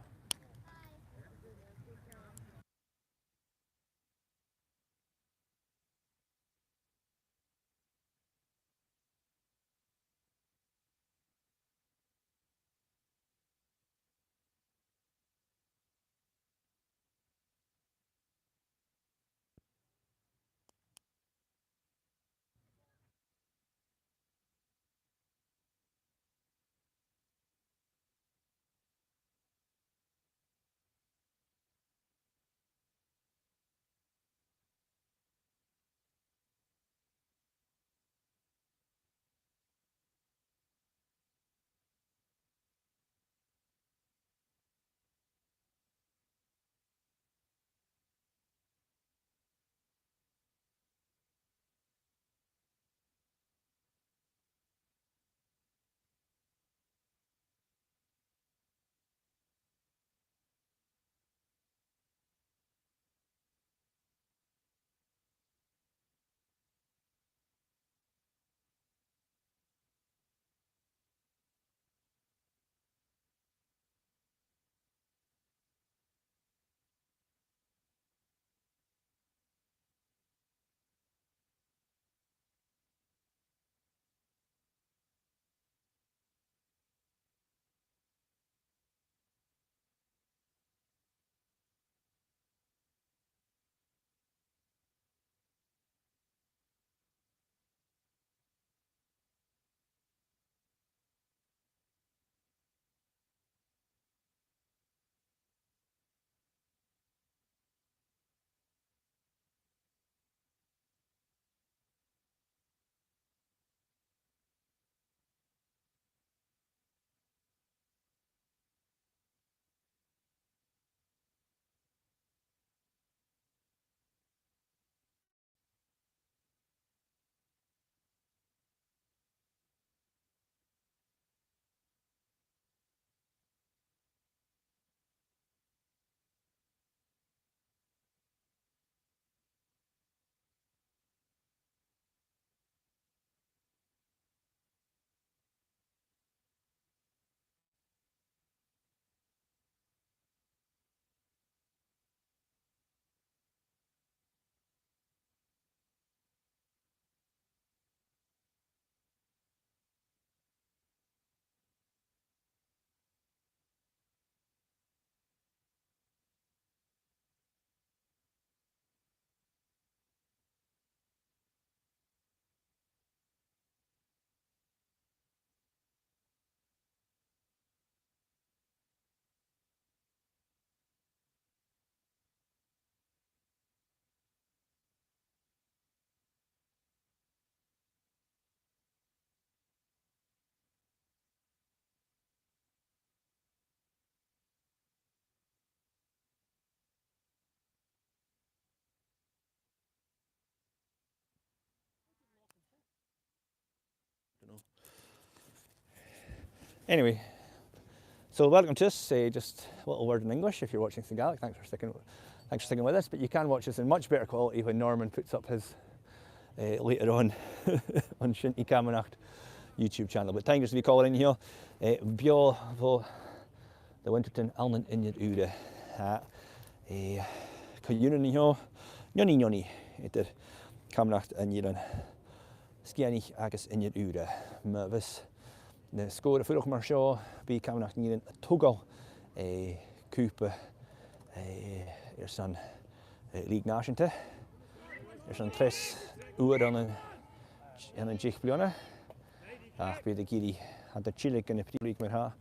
Anyway, so welcome to us. Just a little word in English if you're watching the Gaelic. Thanks for sticking with us. But you can watch us in much better quality when Norman puts up his later on on Skye Camanachd YouTube channel. But thanks for calling in here. Bheò for the Winterton Eilein in your Ure. Cwyunan in here. Nioni. Etter Camanachd in your Skye agus in your Ure. Mervis. De score voor maar zo bij Camanachd niet een togal Cooper er zijn League Nationte er zijn 3 uur dan een jicht blonne bij de giri had the Chilik in the pre-league with her.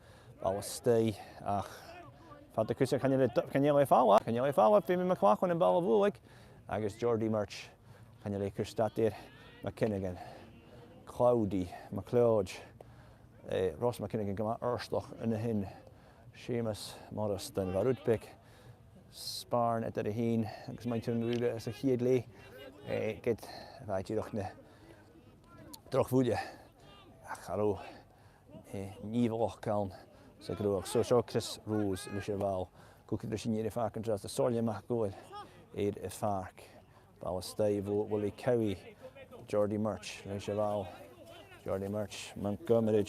I was stay. Had the Kusa can you follow? Can you follow? Fimi McLaughlin and Ballavulik. I guess Jordy Murch. Can you like her start there? McKinnigan, Cloudy, McLeod, Ross McKinnigan come out Erstoch in the hin. Seamus, Modest and Varudpik. Sparn at the hin. Because my turn to as a Hiedley. Get right you ne. Drogvoelje. Hallo. Nieuwe kalm. So Chris Rose, Lucheval, Cookie the Shinny Fark and just the Solia McGowan, Aid a Fark, Ballastay, Willie Cowie, Jordy Murch, Lucheval, Jordy Murch, Montgomery,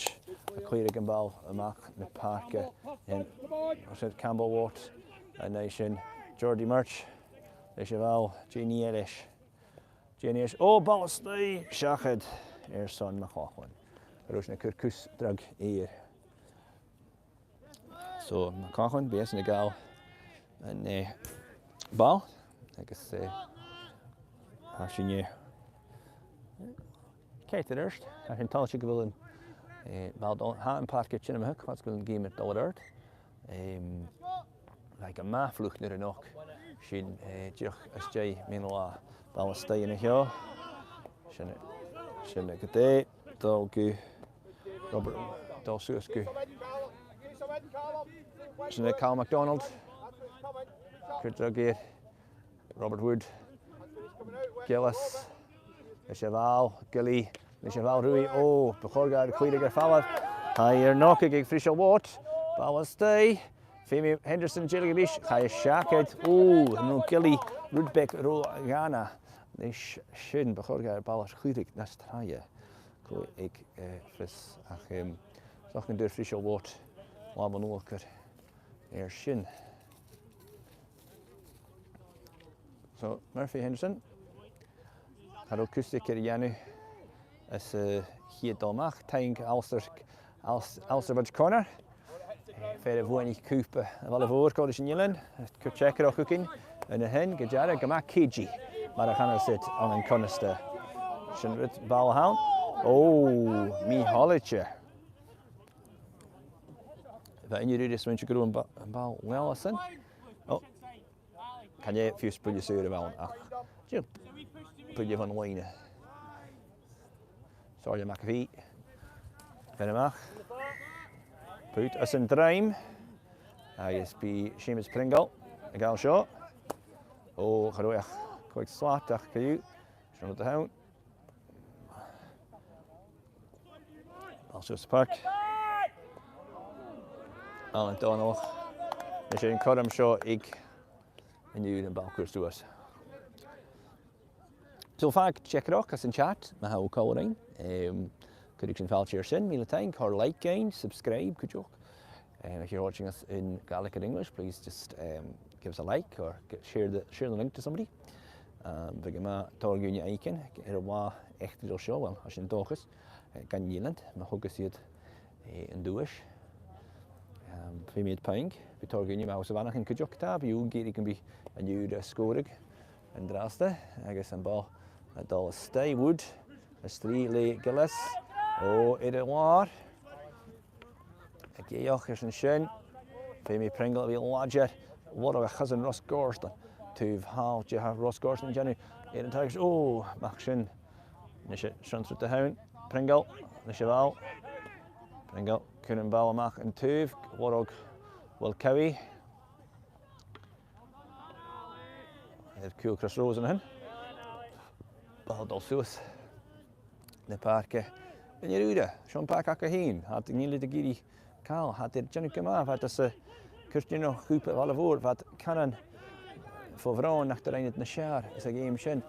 McCleary Gambal, Mac, Parker, and Campbell Watt, a nation, Jordy Murch, Lucheval, Jeannie Elish, oh, Ballastay, Shachad, Air Son McLaughlin, Rosna Kirkus, Drug, Ear. So McLaughlin, BS in the gal, and ball. I guess actually Kate the Earth. I can tell you go in ball don't have in park kitchen hook. What's going to game at the Earth? Like a mafluch near a knock. She as Jay Minla ball stay in a hill. Shouldn't get there. Dog Robert Dalsuski. Carl MacDonald, Kurt Robert Wood, Gillis, the Cheval, Gilly, the Cheval Rui, oh, Bechorga, Cleader Fallad, Higher Knocker, Gig Fisher Watt, Ballastay, Femi Henderson, Jilligish, Higher Shacked, oh, no Gilly, Rudbeck, Rogana, they shouldn't Bechorga, Ballas Cleader, that's Traya, Coig, Fis, Sachen der Fisher Watt, Labanolker. Shin. So Murphy Henderson. Had ook kustig Janu as hier Dalmach tank Alster Budge Corner. Verder wonig Cooper. Wel voor College Newland. Could check ook cooking. En de hen Gejara Gamak Kiji. Maar gaan zit aan een canister. Shin het bal hound. Oh, me Holletje. En je doet dus want je groen bal wel listen. Oh, kan je even spullen zeuren wel? Je put je van lijnen. Sorry, McAfee. Ben hem af. Put als een dream. Hij is bij Seamus Pringle. Ik ga shot. Oh, geroeg. Kijk slaat, dacht je. Zo te houden. Als je spark. Alan Donald. Als je een korm shot, ik en je een balkoers toe is. Zo vaak check ook als een chat, maar hoe kan je could you can follow your sin, Milatine, or like gain, subscribe, could you? And if you're watching us in Gaelic and English, please just give us a like or share the link to somebody. We gaan toch je eiken, wat echt wil show, wel als je een dag is, kan je niet, maar ook als je het in doos. We made pink. We talk in your mouse of anything could you tab. You get it can be a new scoring and draste. I guess and ball a dollar stay wood. A street late Gillis. Oh, it war. A geoch and shin. Femi Pringle will be larger. What of a cousin Ross Gorston. To how do you have Ross Gorston Jenny? It takes oh, Maction. Nish shuns with the hound. Pringle. The cheval. Pringle. Kunnen Ballamach en Tuv, Warog Will Cowie. Heeft Cool Chris Rose in hen. Baldal Soos. De parken. En je rude, zo'n paar akka heen. Had ik niet de giri kaal. Had er Jenny Kema, wat is Christian nog groepen alle voor. Wat kan een voor vrouwen achterin het nashaar. Is een game shin.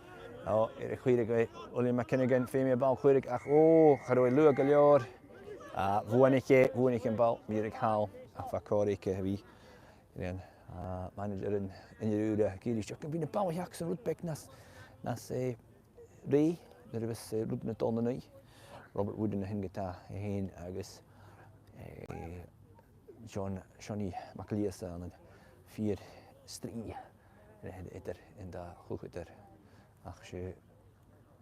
Oh, ik weet Ollie McKinnigan, Femi Bal, Quirk. Ach, oh, ga door Luke Galior. Woon ik een bal, meer ik haal. Afakkorik, wie manager in Jerude, Kirish. Ik ben een paar jaks en roetbek nas Ray, er was roepen het onder nu. Robert Wood in de hingeta heen, agus Johnny McLeod aan 4 strie. In de hoogte. Ach,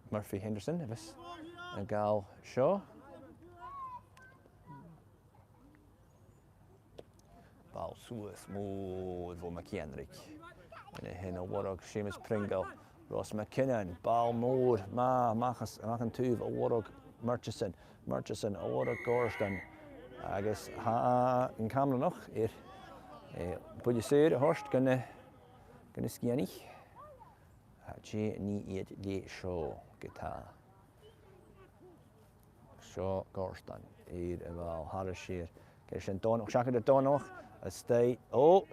Murphy Henderson, was een gal show. ball suas mód vo McKenrick. En hen warog Seamus Pringle. Ross McKinnon, ball mód, machan tuv, warog Murchison, warog Gorston. Agus ha in Camanachd bud sér horst gonna skianich. G ni iad le show guitar. Show Gorston ball Harashir. Geshen Donach, Shaka de Donach, a stay. Oh!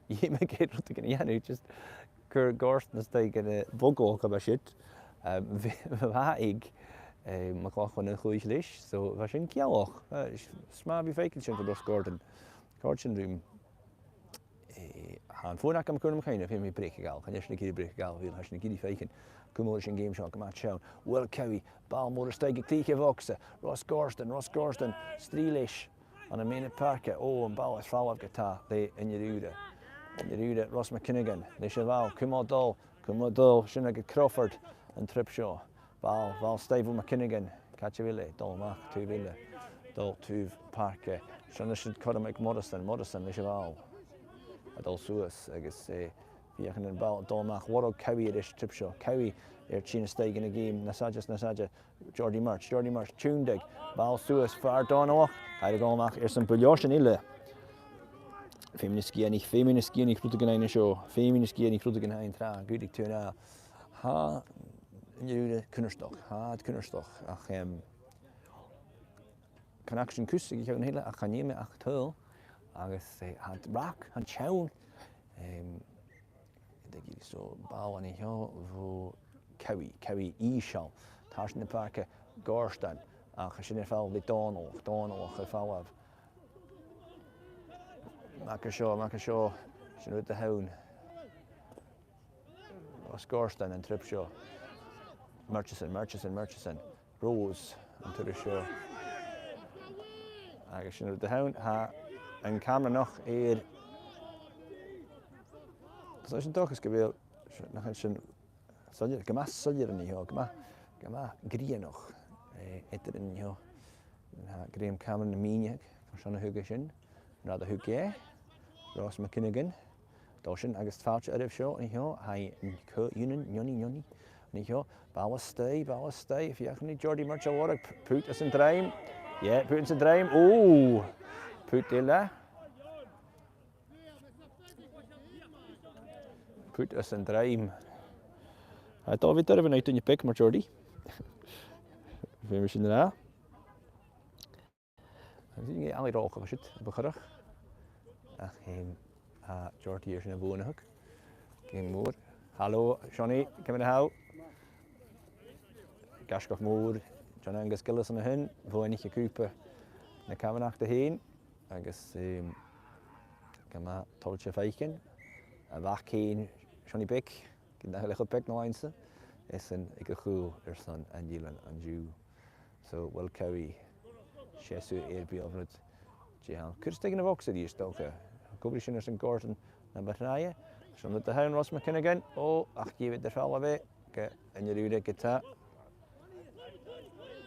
Iomain get rut gan yanu just Cur Gorston stay gan bugol kaba shit. Vaig McLaughlin en goeie lish, so was in Kialoch. Sma be fake for those Gordon. Gordon room. Han voorna kan kunnen gaan of hem breken gal. Kan je een keer breken gal wil als een keer faken. Kom eens een game shot match show. Well Kerry, bal motor steken klieke voxe. Ross Gorston, Streelish aan een minute parken. Oh, een bal is foul op gitaar. De in je rude. Ross McKinnigan. De cheval. Kom op dol. Shinnig Crawford en Tripshaw. Bal stable McKinnigan. Catch wille. Dol maak 2 wille. Dol 2 parken. Shinnig should cut him like Morrison de cheval. Adol suas agus fiach an ball dolmach warog Cowie ish Tripshaw. Cowie China steg in a game nasaja Jordy March tundig ball suas far Donach I golmach some Bheò ille Feminiskianig krutigen eine show Feminiskianig krutigen ein tra gudig tuna ha jude kunnerstoch ach connection kus ik een hele ach neme ach tul agus had rock han chown digi so bal an hill vo Cowie ishal tashin de parke Gorston ach sin fel vi Donal gefal af Makashaw sin ut de houn was Gorston en Tripshaw Murchison Rose into the show agus sin ut de houn ha en Camanachd so sin toch is geweel nach sin soldier gemas soldier in hier gema grienoch etter in hier Graham Cameron Miniak van huge sin rather huge Ross McKinnigan Doshin agus falch out of show in here hi union yoni in here ball stay if you can Jordy March Aora put us in dream yeah put us in dream oh put there put us in dream I thought we did vanuit in je pick maar Jordy we misschien daarna zie je alle roken was het begonnen ach geen Jordy is in een woonhoek geen moer hallo Johnny kom in de hou Gaskog moer John Angus Gillis aan de hun voor niet gekoopen naar Camanachd heen agus kan maar toltje vijken en wacht heen Johnny Pick ik heb een pick nog eens is een ik goed son Eilein en Jew so wel Cowie Chesu eerby over het Jehan kun je tegen de boxen die stoken Cobrition is een Gordon en Inveraray zo met de hound Ross McKinnigan oh ach je weet er wel bij en je rude gitaar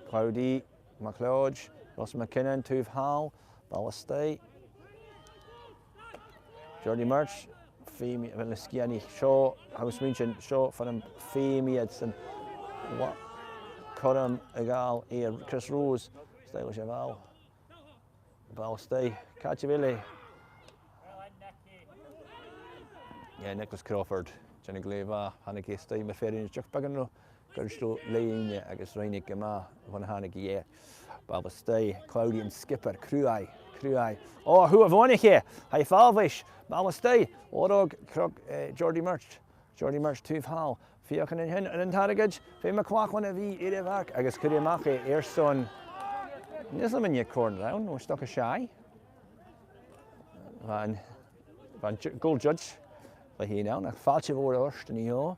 Cloudy McLeod Ross McKinnon Tuv Hall Ballastay Jordy March Femi wel skiani show house mention show van een Femi het en wat Coram egal Chris Rose stylish eval Ballastay Catchville yeah Nicholas Crawford Jenny Gleva Haneke stay met verder in Chuck Pagano Gersto Leine agus Reinig Gema van Haneke Ballastay Cloudy and Skipper Cruai oh who have won here hi Falvish Ballastay Orog Jordy March Tuv Hall Fiacan in hin and Targage Fe McQuack one of the Erevark agus Kuriamake Airson Nislam in your corner round no stuck a shy van goal judge by he now nach falche voor orst en hier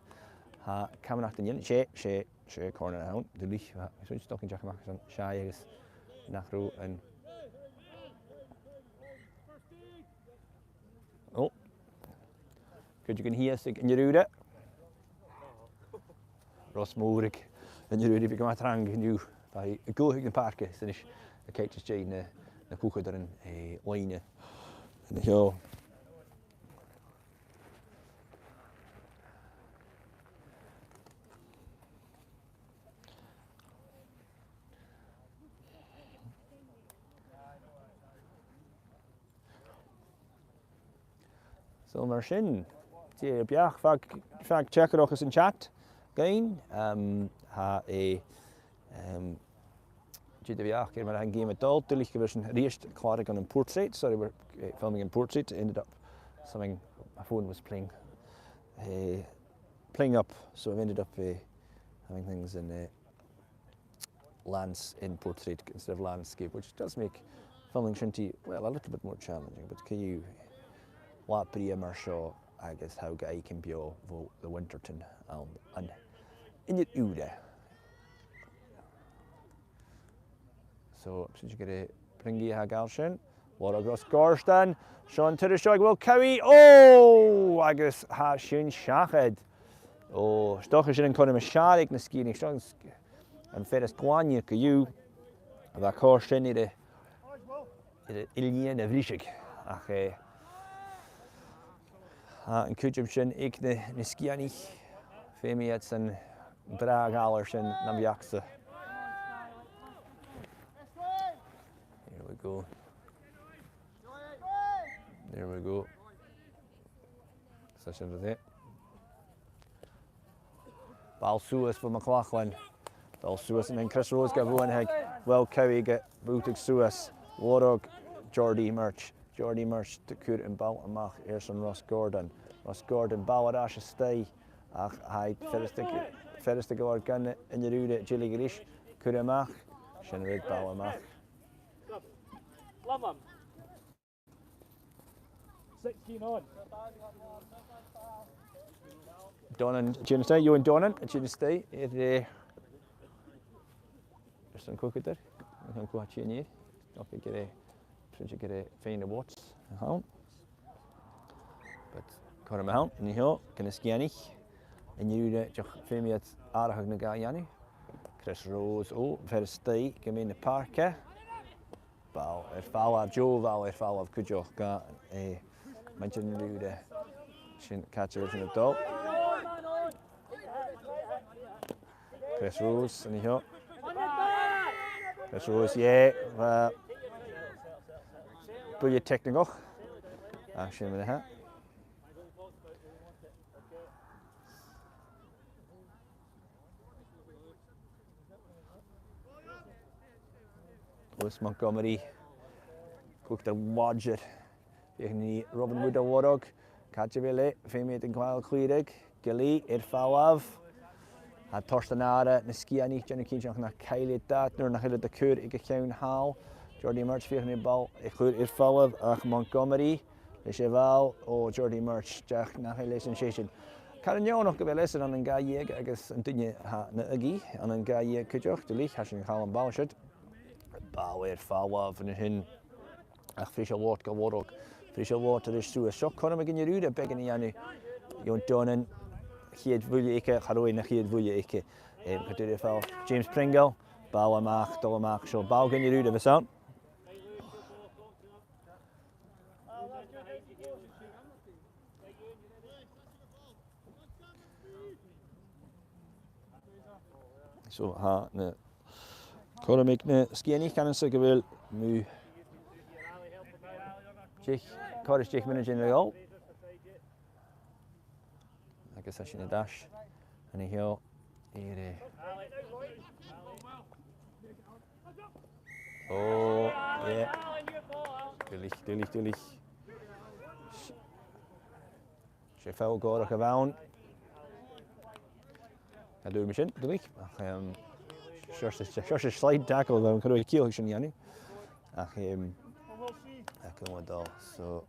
ha Camanachd in she corner round de lich so stuck in Jack Max shy is nach ro en oh could you can hear sig in your Ross Moerik en je rudy become a trang nu By a go in the park, finish a catch chain, the cooker in a line. And here. So Marshin, Bheò, fag checker ook eens in chat. Gain, ha a Bheò, keer maar een game at all. Till ik was een eerst klaar on in Port Street. Sorry, we're filming in Port Street. Ended up something. My phone was playing up, so I ended up having things in lands in Port Street instead of landscape, which does make filming shinty well a little bit more challenging. But can you? What bria mar seo agus how Skye can Bheò vo the Winterton and in it ude. So since you get a pringy ha galshin, what across Gorstan, Sean to the shog will carry agus ha shin shached. Oh, stoch is in conum sharik na skiing strong and ferris gwanya ka you that Gorstan ide Eilein of Rishig. Ach en kujum shin ik de Skye Femi het zijn bragaler shin nam jakse. Here we go. There we go. Session of it. Bal Suas for McLaughlin. Bal Suas and then Chris Rose got one heg. Well Cowie get Bootig Suas. Warog Jordy Murch to Kurt and Bal and Mach Erson Ross Gordon Bawadash stay. Ach hij ferris te go gun in de rude Jilly Grish Kurt and Mach Shinrig Bal and Mach. Love him. 16 on. Donnan, Stay, you and Donnan, Stay. There's some cook there. I can go at you near. Okay, get a fine watts. But cut him out, and you can Skye and you do that. Just fame at Aora na Gaelic. Chris Rose, very stay. Come in the park. Bal, foul of Joe, foul of Kujo. Got a mention do the shin catcher in the dog. Chris Rose, and you Chris Rose, yeah. Bulje technical. Action with the hat. Lewis Montgomery. Cooked a wadger. Robin Wood a warog. Catchaville, Femi in Quail Clearig. Gilly, Irfalav. Had Torsten Aora, na Skye, Jenny Keach na Kylie dat, nor na Hill the Kur, Ikeown Hal. Jordy Murch vir in bal, Irfalav, Ach Montgomery. Le Cheval, Jordy Murch, Jack na Hill Station. Can you nog wel lessen aan een Gaelic, agus een dinge ha na agi, aan een Gaelic kujoch, de lich, hashin Hal en Balshut. Bal Irfalav en hun. Ach Fischer Wort geworog. Fischer Wort is toe. Shock kon hem in je rude begin janu. Jon Donnan. Hier voel ik Haroin naar hier voel ik. James Pringle. Bal maak, dolle maak. Zo bal in je rude we staan. Zo ha ne. Kon ik ne Skye niet kan zeggen wel mu. Corus Jake managing the goal. I guess I shouldn't dash. And here. Oh, yeah. Dullig. She fell got a cavan. I do machine, dullig. Just a slide tackle though, could I kill him, Yanni? So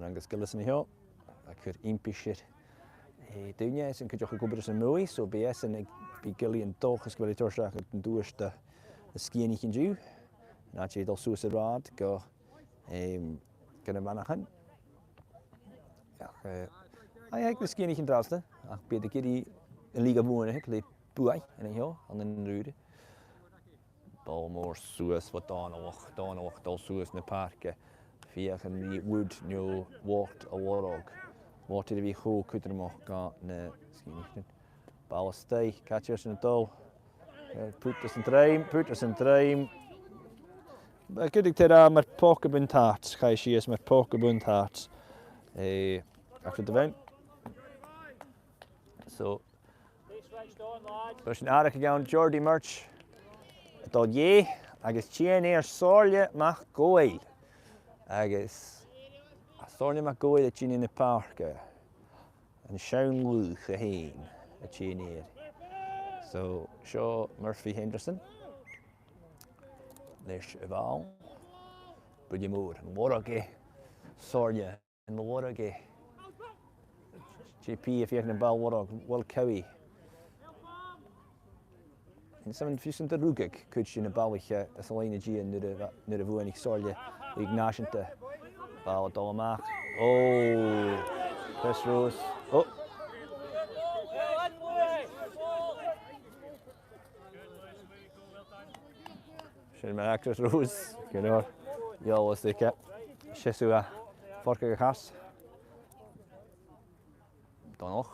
Angus Gillison here. I could impish it. Down yes, and could you go with some movie? So BS and be Gilly and Dog is going to torch and do the Skye can do. And actually, they'll so rad go. Gonna manahan. I like the Skye can trust. I be the kitty in League of One. They Bheò in hill and then rude. Ball more suas wat Donach dol suas na parke. Fiach and the wood no walked a warog. What did we ho kudermach ga na skinichten. Ball stay catchers in dol. Put us in dream. But good to met pokebun tarts. Kai she is met pokebun tarts. After the event. So there's an article again, Geordie Merch. Dod ye, agus chien sorle mach goil. Agus sorle mach goil a chien in the park. And Shaun Lou geheen a chien. So Shaw Murphy Henderson. Leis Val. But you move and Warage sorle and Warage. GP if you can ball Warag, well Cowie. In some fusion the Rugig could she in a ballwich as Eilein G and near the Vuanik sorle Ignatiante. Ball Iomain. Oh Chris Rose. Oh Chris Rose. You know, you always think it. Shesua Forker Haas. Donach.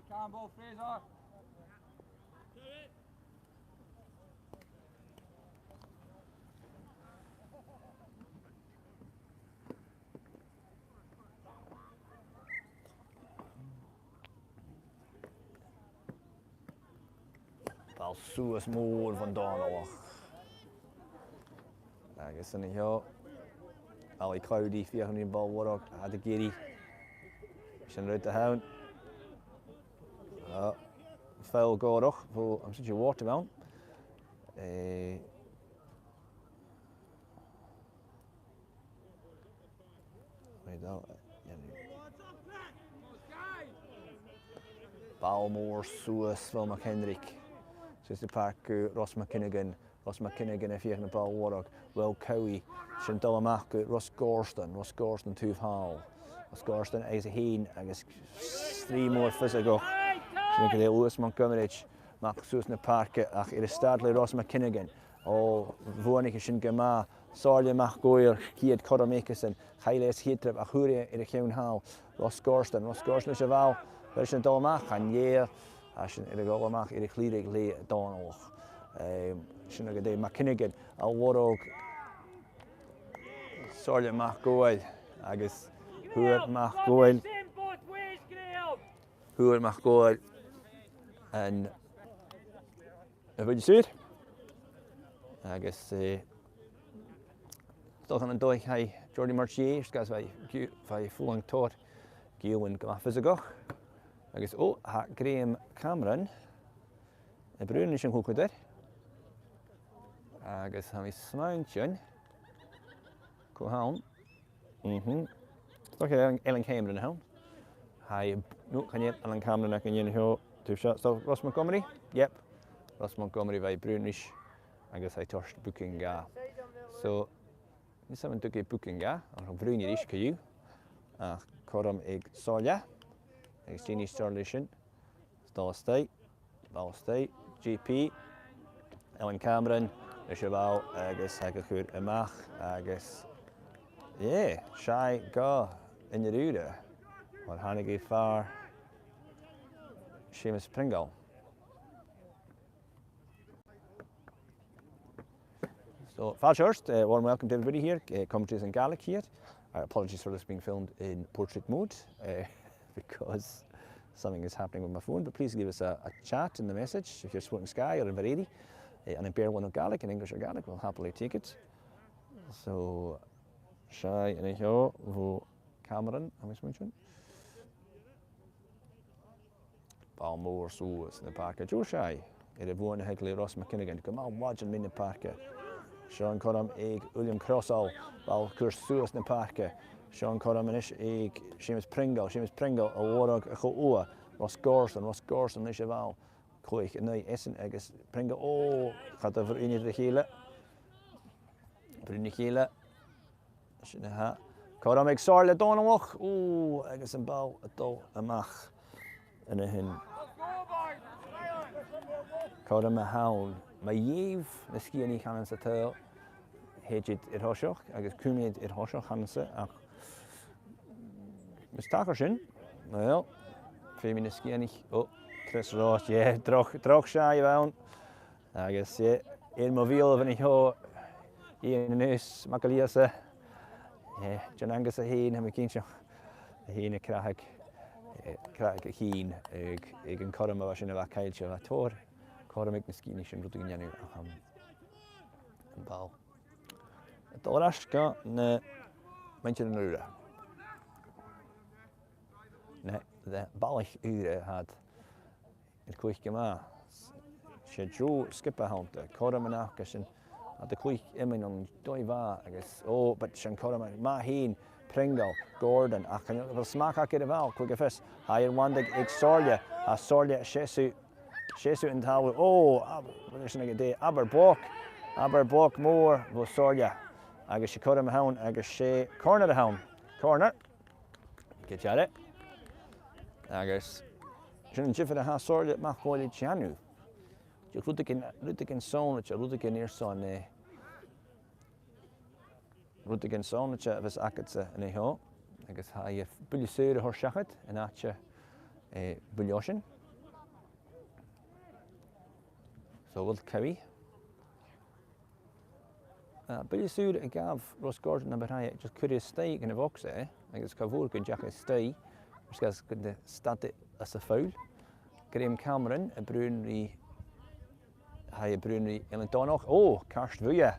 Campbell, Fraser. Bal suas mór van Donach. Agus in hill. Ali Cloudy, fiach in ball warog, had a giddy. Shin out the hound. Foul gorach, for I'm such a watermelon. Balmore, Suas, Phil McHenrick. Since the park, Ross McKinnigan if you can ball warog. Well Cowie, Iomain, Ross Gorston, Tooth Hall. Ross Gorston, as a heen, I guess 3 more physical. Shinka Lewis Montgomery, Mac Susan the Park, Ach, it is Stadley Ross McKinnigan. Oh, Vuanik Shinka Sorle Mach Goyer, Kiad Kodamakison, Highlights Hitrip, Ahuria, in a Cown Hall, Ross Gorston, Cheval, Version Dolmach, and Year, Ashin, in a Golmach, in a Cleric Lay Donald. Shinagade McKinnigan, Al Warog, Sorle Mach Goyle, I guess, Huat Mach Goyle, Huat Mach Goyle, and what you see it? I guess, still going to do it, Geordie Merchier, guys, by full taught, Gaelic go physical. I guess, oh, Graham Cameron, a Brunish and Hooker there. I guess, how is Smountain? Go home. Look at Eilein Cameron now. Hi, no, can you Eilein Cameron? I can you know 2 shots. So Ross Montgomery? Yep. Ross Montgomery by Brunish. I guess I touched booking. So, this someone took a booking. Or Brunish, can you? Coram egg Solja. Exchange Starlation. Ball State, GP. Eilein Cameron. Cheval, I guess I could put a mach, I guess. Yeah, Shy Ga in the Ruda. Or Hannigy Far. Seamus Pringle. So, first, warm welcome to everybody here. Commentaries in Gaelic here. Apologies for this being filmed in portrait mode because something is happening with my phone. But please give us a chat in the message if you're supporting Skye or Inveraray. And Inbhir one of Gaelic, in English or Gaelic, we'll happily take it. So, Shy and Bheò, Vo Cameron, how much mentioned? Balmore, Suas in the park. Joe Shy, it a Vuan Hegley, Ross McKinnigan, come on, watch him in the park. Sean Coram, Egg, William Crossall, Bal Kurs Suas in the park. Sean Coram and Egg, Seamus Pringle, a Warog, a Choua, Ross Gorston, the Cheval. Koich en nu Essen ergens brengen. Oh, gaat over in de gele. Brune gele. Als je Codam ag sáirle dónamach. Ó, agus an ball atá amach ina hin. Codam a hawn. Mae dhéomh na Skye ní chanan sa tail héidir hoiseach agus cúméid hoiseach hansa ach mis takar sin. Well, féimi na Skye ní. Oh, Chris Ross, yeah, droch shy bhawn. Agus, yeah, ein mo bhíal van ho i'n nus Macaliasa. Yeah, John Angus a hyn am y gynsio. A hyn y crahag y hyn ag yn corum o fasyn o fa cael sio. A tor, corum ag na Skye ní sin rwyd yn iannu am yn bal. Dol asga na Manchester yn ura. Na, de balach ura had het kwijt gemaakt. She drew skipper hount, corum yn achos yn a de clwch imen o'n doi fa agos o but sy'n corum ma hyn Pringle, Gordon ac yn fel smac ac i'r fel cwg y ffys hair wandig ag Sorlia a Sorlia Shesu yn talu o Aberbock môr fo Sorlia agos she corum hawn agos she corner y hawn corner get at it agos sy'n jiffyn a ha Sorlia mach gwoli tianw Rwydgen sôn at rwydgen i'r sôn rwydgen sôn at fys acad yn ei ho agos ha i bwylio syr y horsiachad yn at bwyliosin so wyld cewi bwylio syr y gaf Ross Gordon a Bheò just cwrdd stay gan y focs agos cafwr gyn jach stay ys gas gyda stad as y ffawl Graham Cameron y brwn i Hij Brunei Eilein Donach. Oh, Karst Bheò.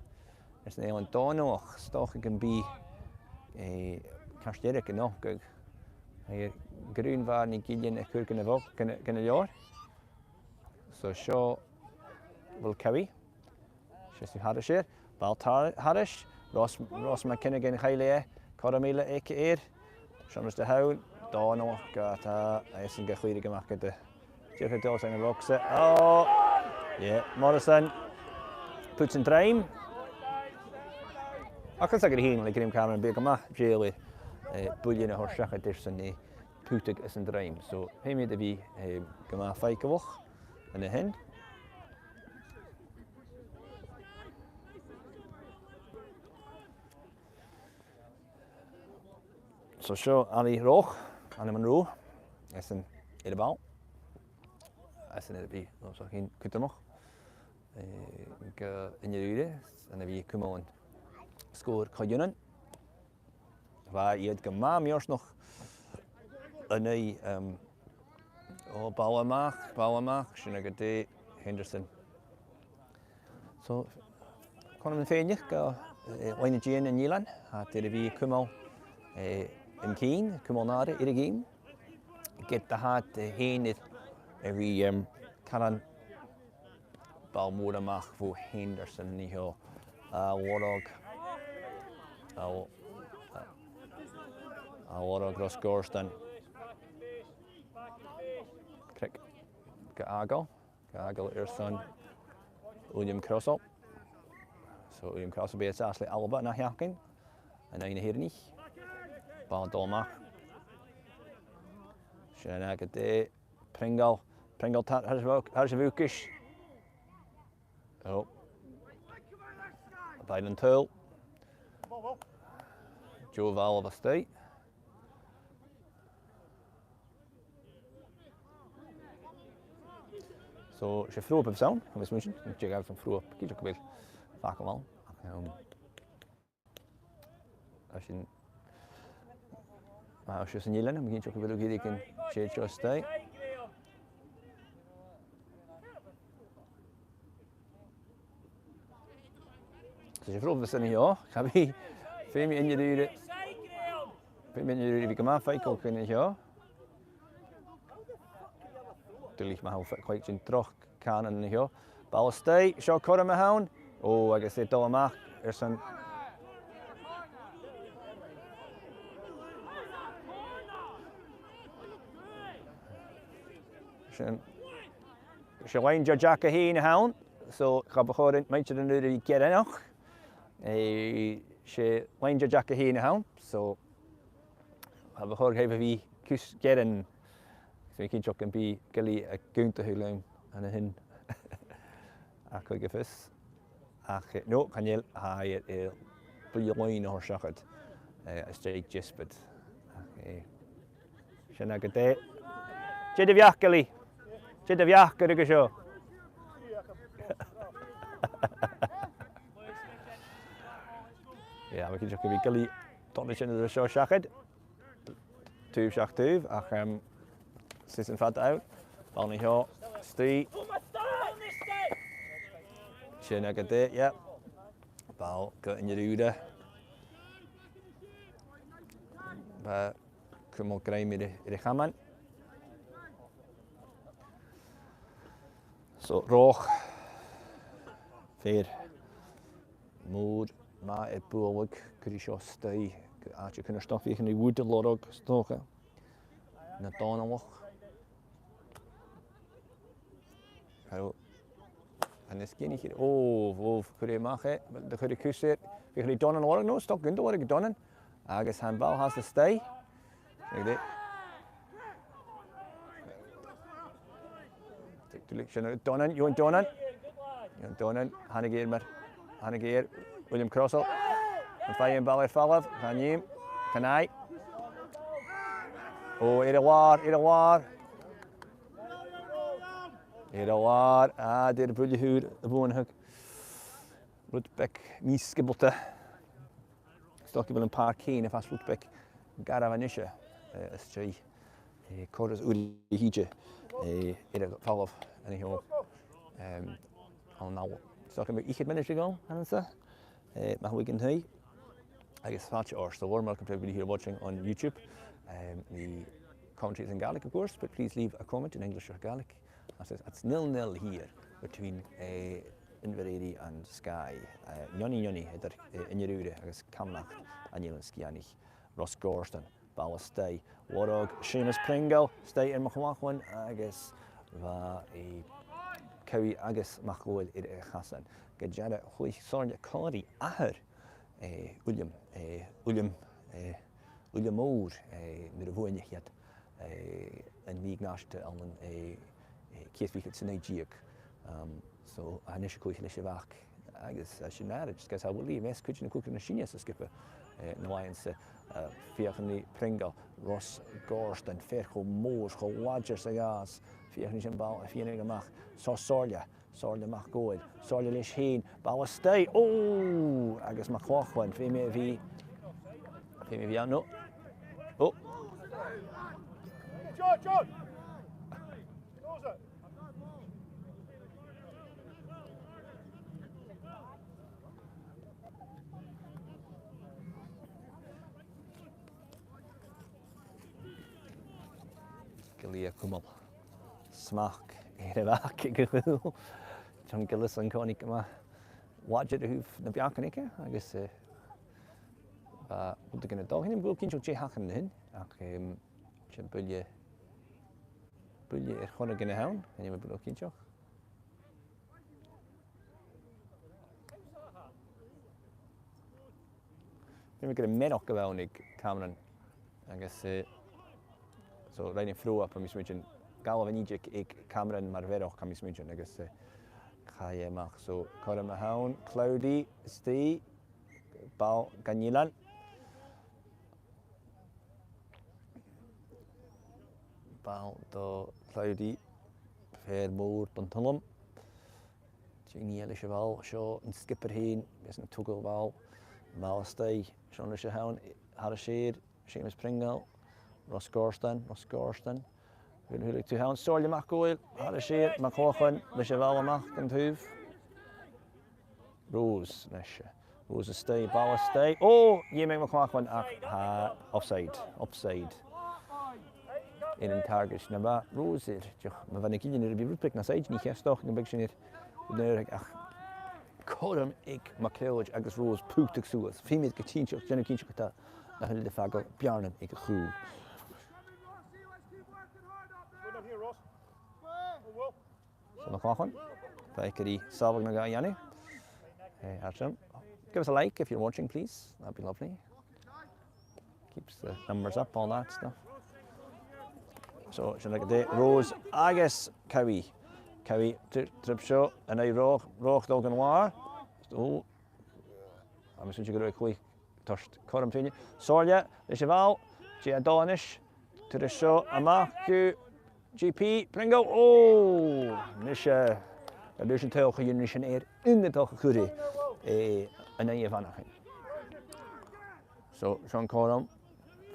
Is een Eilein Donach. Stoch ik een bi. Karst Erik en nog. Hij groen waren in Gillian en Kurken en Vok. Kan het jaar. So show wil Kewi. She's Harish hier. Bal Harish. Ross McKinnigan en Eilein. Caramele eer. Schon is de houden. Donach gaat hij is een gechliede gemaakt. De Jeffrey Dawes en Vokse. Oh. Yeah, Morrison puts in time. I can say it here, like Graham Cameron, big ma, jail, bullion a horse shacket dish and putig is in time. So he made to be gama feikewach and a hen. So show Ali Roch, Anna Monroe, is in the ball. As in het bij, zo geen kunt nog. Ik in je uren, en dan wie komen aan score kajunnen. Waar je het gemaakt juist nog een bouwen maak, zijn ik het Henderson. Zo, kon hem een feestje, Eilein Jean en Eilein, had er wie komen in Keen, komen naar de game. Ik heb de had heen every karan balmoor amach voor Henderson niet heel warog Ross Gordon kijk Gaagel Erson William Crossel so William Crossel bij het Ashley Alba naar Jakin en dan hier niet bal dolmach Shanna de Pringle har je vukish. Oh. Eilein Tull. Joe Val of a state. So she threw up of sound, I'm mission. Check out some threw up. Keep a bit back along. Als je een Eilein, begin je ook wel hier kan shade stay. Dus je vroeg we ja, ga je veel meer in je duren. Veel meer in je duren, wie kan maar fijn ook in ja. Natuurlijk maar hoe kwijt je terug kan en ja. Bal stay, zo korren me houden. Oh, ik zit al maar. Er zijn. Ze wijnen je jacken heen houden. Zo ga begonnen met je de keer nog. She wijnt je jacken heen houden. So have a hug have we kus getting so we can chuck and be gilly a gunta Eilein and a hin a could give us no can you high it Iomain or shakad a straight just but Shana good day Jid of Yakali Jid of Yak good to show yeah we can chuck a gilly don't listen to the show shakad two shak two Sissin fat out Bonnie Hill Steve Shana good day yeah Bheò got in your uda but come on grime in the Camanachd so roch fair mood ma et Bheò could you show stay actually kind of stuff you can do wood a lot of stock na Donald how and this skinny here oh could you make it but the could you kuss it we can done and what no stock good what you done I guess handball has to stay like that take the election done you done Hannegeer William Crossell and Fayen Ballard Fallov can I oh Eilein der bulje huur de woonhuk Rutbeck miskibbelde stok wel een paar keen vast Rutbeck garavanische stray cordes ulihije Eilein Fallov en heel al nou stok een ik het manager go Hansa maar hoe kan hij I guess watch or so warm welcome to everybody here watching on YouTube the commentary is in Gaelic of course but please leave a comment in English or Gaelic. It's 0-0 here between Inveraray and Skye. Johnny Invhir agus Camanachd Eilein Skye Ross Gorston Bheò stay Warog Seamus Pringle stay in Machwachwan agus va a Cowie agus Machwood Hassan Gajada Hui Sorja Cody Ahar William Moore the Voyne yet and Mignash on case we could say so I initially could I guess I should not just guess I will leave mess kitchen cook in a genius skipper no I say Fiachni Pringle Ross Gorst and Fercho Moors go Wadger Sagas Fiachni Bal Fiachni Mach so Sorja Mach Gold Sorja Lisheen Bheò stay oh I guess Machwachwan Femi V no oh John Galia Kumal Smack Eilein John Gillis and Connie Kama watch it who've the Biancanica I guess what they're gonna do him will kincho Jay Hacken in bulje gewoon gonna hound and you will kincho we get a menok about Cameron I guess so right in flow up I'm mention Galvanijik Cameron Marvero can mention I guess Skye Camanachd so Colin Hound Cloudy Steve Bheò Ganilan Bheò do Cloudy Fair Moor Duntullum Jini Elishaval Shaw and Skipper Heen isn't Tuggle Bheò stay Sean Hound Harashir Seamus Pringle Ross Gorston Will to Hound Sorja Macoil Harashir Machwachwan Lishaval Mach and Hoof Rose stay Bheò stay oh Iomain Machwachwan offside in target na Rose ma van ik in de Rutbeck na side niet gestoch in big sinir nee ach Colm ik Makelj agus Rose pucht soos female getinch of Jennifer Kata na hele de fago Bjarnen ik goed so Machwachwan Bakery Savag na Yanni give us a like if you're watching please that'd be lovely keeps the numbers up, all that stuff. So, she's like a day, Rose, agus, Cowie, trip show, and I roch dog and war. So, I'm assuming you go to a quick touched Coram Pini. Sorja, the Cheval, Gia Donish, to the show, Amaku, GP, Pringo, oh, Nisha, a Lucian Tail, Nishan Air, in the Tokuri, and then you have anything. So, Sean Coram,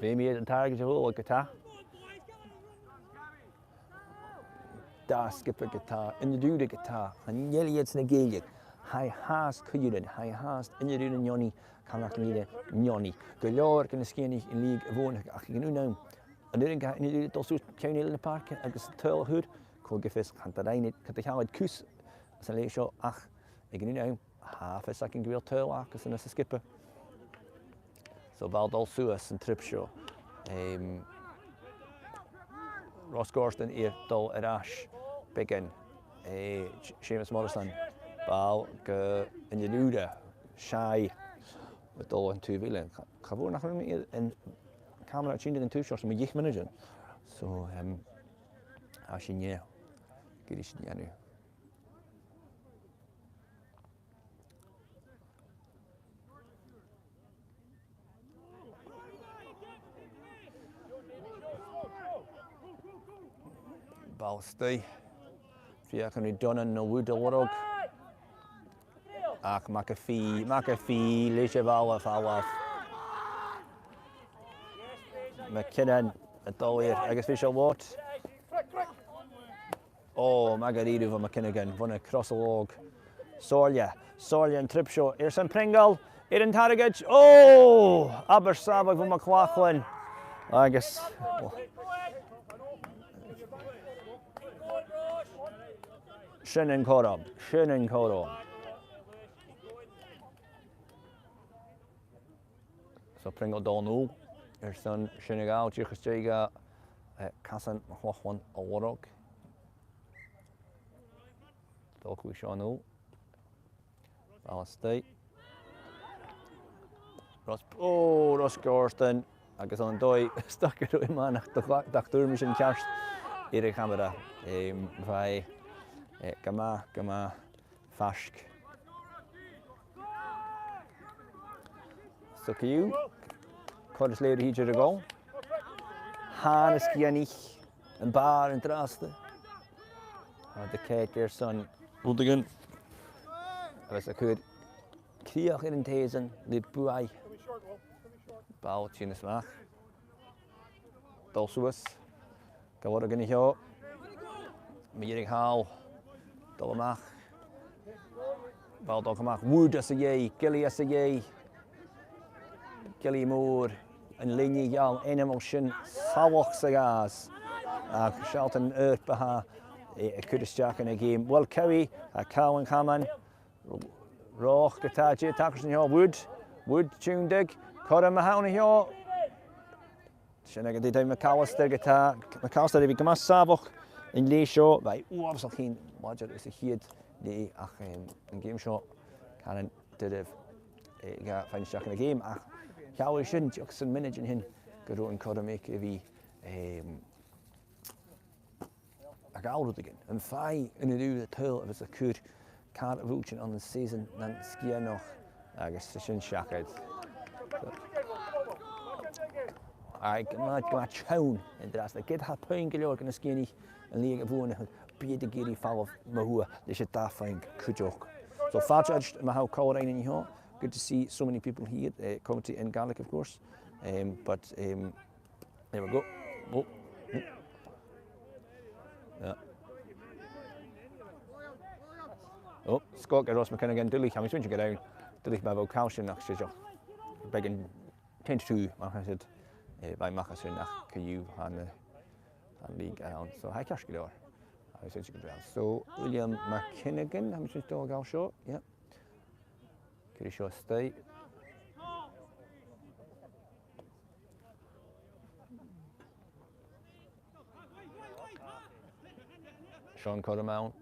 Vimy and target, oh, guitar. Da skipper guitar, in the do the guitar, and yelly it's in the Gaelic. High has Kuyuden, high has in the do the Yoni, Camanachd Leader, Yoni. Galore can skinny in league of one, I can know. And then got in the also county in the park, I guess tell hood, called Giffis, Cantarine, Catahawad Kus, as a late shot, ach, I can know half a second real tell, as a skipper. So Baldol Suas and Trip Show. Ross Gorston here, Dol Arash, Biggin, Seamus Morrison, Bal, in the Luda, Skye, with Dol and 2 Villain. Cavo nach me and Camanachd Chindig and 2 shots and Mich manager. So, Ashinya, Girishnyanu. Balstay, Fiacani Donnan, no wood or Ach, McAfee, Lechevala, Falaf, McKinnon, a dollar, I guess Fisher what? Oh, Margarita of McKinnigan, won a cross a log. Sorja and Tripshaw, Earson Pringle, Aidan Tarragach, oh, Abersabag from McLaughlin, I guess. Oh. Shinning Coram. So Pringle Donald, your son Shinigal, Chichastega, Cassan McLaughlin, Aora. Dolku Shanu, Balstay. Ross Gorston, I guess on Doi, stuck it in man, Dr. Mission Cash, Eric Hamada, by Gama, Fashk. So can you? Cordes later he to go. Hannes Kianich and Bar and Draste. The Kate, their son, Uldigan. As I could. Kriach in Tazen, Lid Buai. Bow Chinismach. Dolsuas. Gawargan Hio. Meering Hal. Dolmach. Baldogmach. Wood as a yay. Gilly as a yay. Gilly Moore. And Linny Yal. Animation. Sawach Sagas. Shelton Earth Baha. A Curtis Jack in a game. Well, Kerry, a Cowan Caman. Roch, Gataji, Tackers in your Wood. Tune Dig. Coram Mahoney here. Shenega did McAllister guitar. McAllister become a Savoch in Lee Show. By Warsakin, Roger is a head. The game shot. Cannon did a fine shot in the game. Cowie shouldn't Jackson managing him. Go and Coram make a Gaelic again. And Fai in the tail of a could can't reach on the season. Then Skye noch. I guess the shin shacked. I got chown and that's the kid had paying Gaelic and skinny and league of one be the giddy foul of Mahua. They should that find Kujok. So far judged Mahau Coleraine in here. Good to see so many people here. Commentary in Gaelic, of course. But there we go. Oh. Yeah. Oh, Scott got Ross McKinnon again. Dilly, how much get down? Dilly by Vocaltion next year. Begging 10-2, I said, by Macasun, Cayu, and League around. So, high cash galore. I said you could round. So, William McKinnigan, how much is still a gal short? Yeah. Pretty sure stay. Sean Coramount,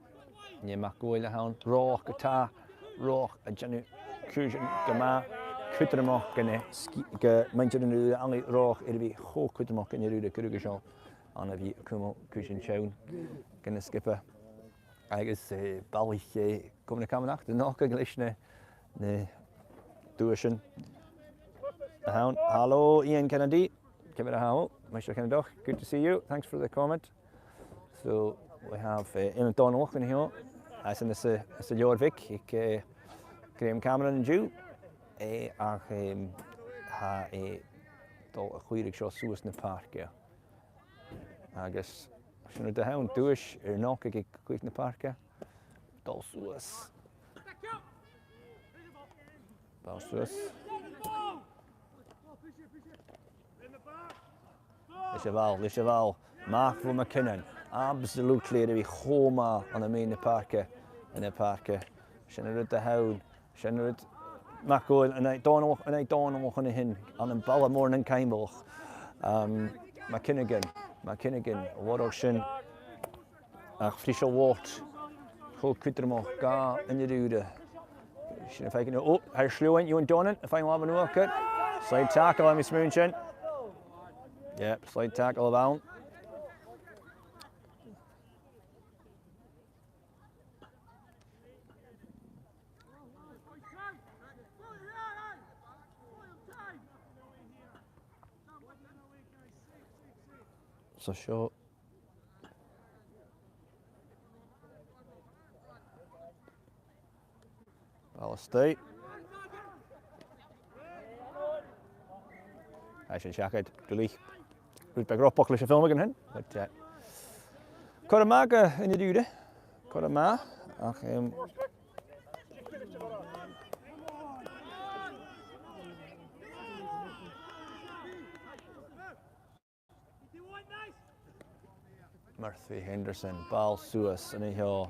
Near McGoyle Hound, Roch, Guitar, Roch, a Janu, Crucian, Gama, Cuitermach in the Manchester in the only rock, it'll be whole Cuitermach in the Rude Krugershall, and a bit Kumo Cushion Chown, can skipper. I guess Bally Skye Camanachd, the knock a glishne, the tuition. The hound. Hello, Ian Kennedy. Give it a hello, Mr. Kennedy. Good to see you. Thanks for the comment. So we have Eilein Donald in here. As in the Jorvik, ik Graham Cameron and Jew. Ha dol a chwierig sio sŵs yn y parc. Agus, sy'n rhaid y hawn dwys knock ag chwierig yn y parc. Dol sŵs. Dol sŵs. Lishaval. Mark from McKinnon. Absolutely, it'll be Homa on the main park. In the park. Sy'n rhaid y hawn. Sy'n rhaid Macol and I don't know on hin on the Ballamore and Caimble. McKinnigan, Waroshin, Frischer Wart, Hol Kutermo, Ga in the Rude. If I can oh, how slow you and Donnan, if I have a look at slide tackle on Miss Moonchin. Yep, slide tackle about. So short. State. I should check it. Gully. Root big rock bucklish a film again. But Coramaga in the dude. Corama. Murphy, Henderson, Bal Suas, and here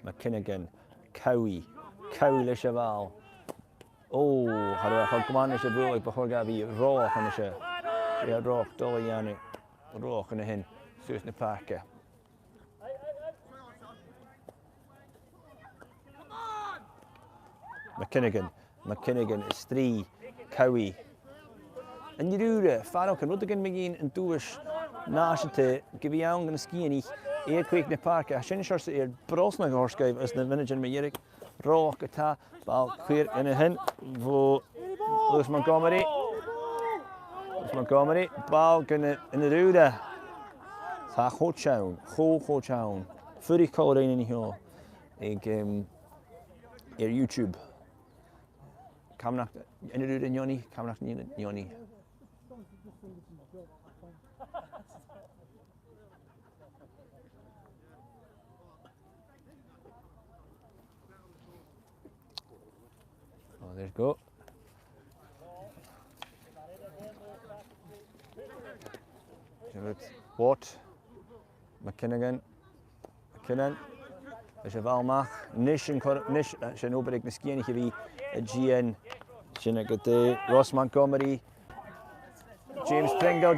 McKinnigan, Cowie Lecheval. Oh, how do I come on? It's a bro, before Gabby, Rock on the show. She had Rock, Dolly Yanni, Rock in the hin, Susan Parker. McKinnigan is 3, Cowie. And you do the Farrow can Ruttigan McGinn and Doish. Nashte, give you young and skinny, air quick in the park. I shouldn't sure say Brosna horse gave us the manager Meyerick, Rock, a tap, ball clear in a hint, Lewis Montgomery, ball in the Ruda. Ta Ho Chown, Furry colour in here, YouTube. Camanachd in the Ruda Yoni, Camanachd Yoni. There you go. Watt, McKinnon, Valmach, Nish and Shanobrick, Niskian, Heavy, GN, Shinagate, Ross Montgomery, James Pringle.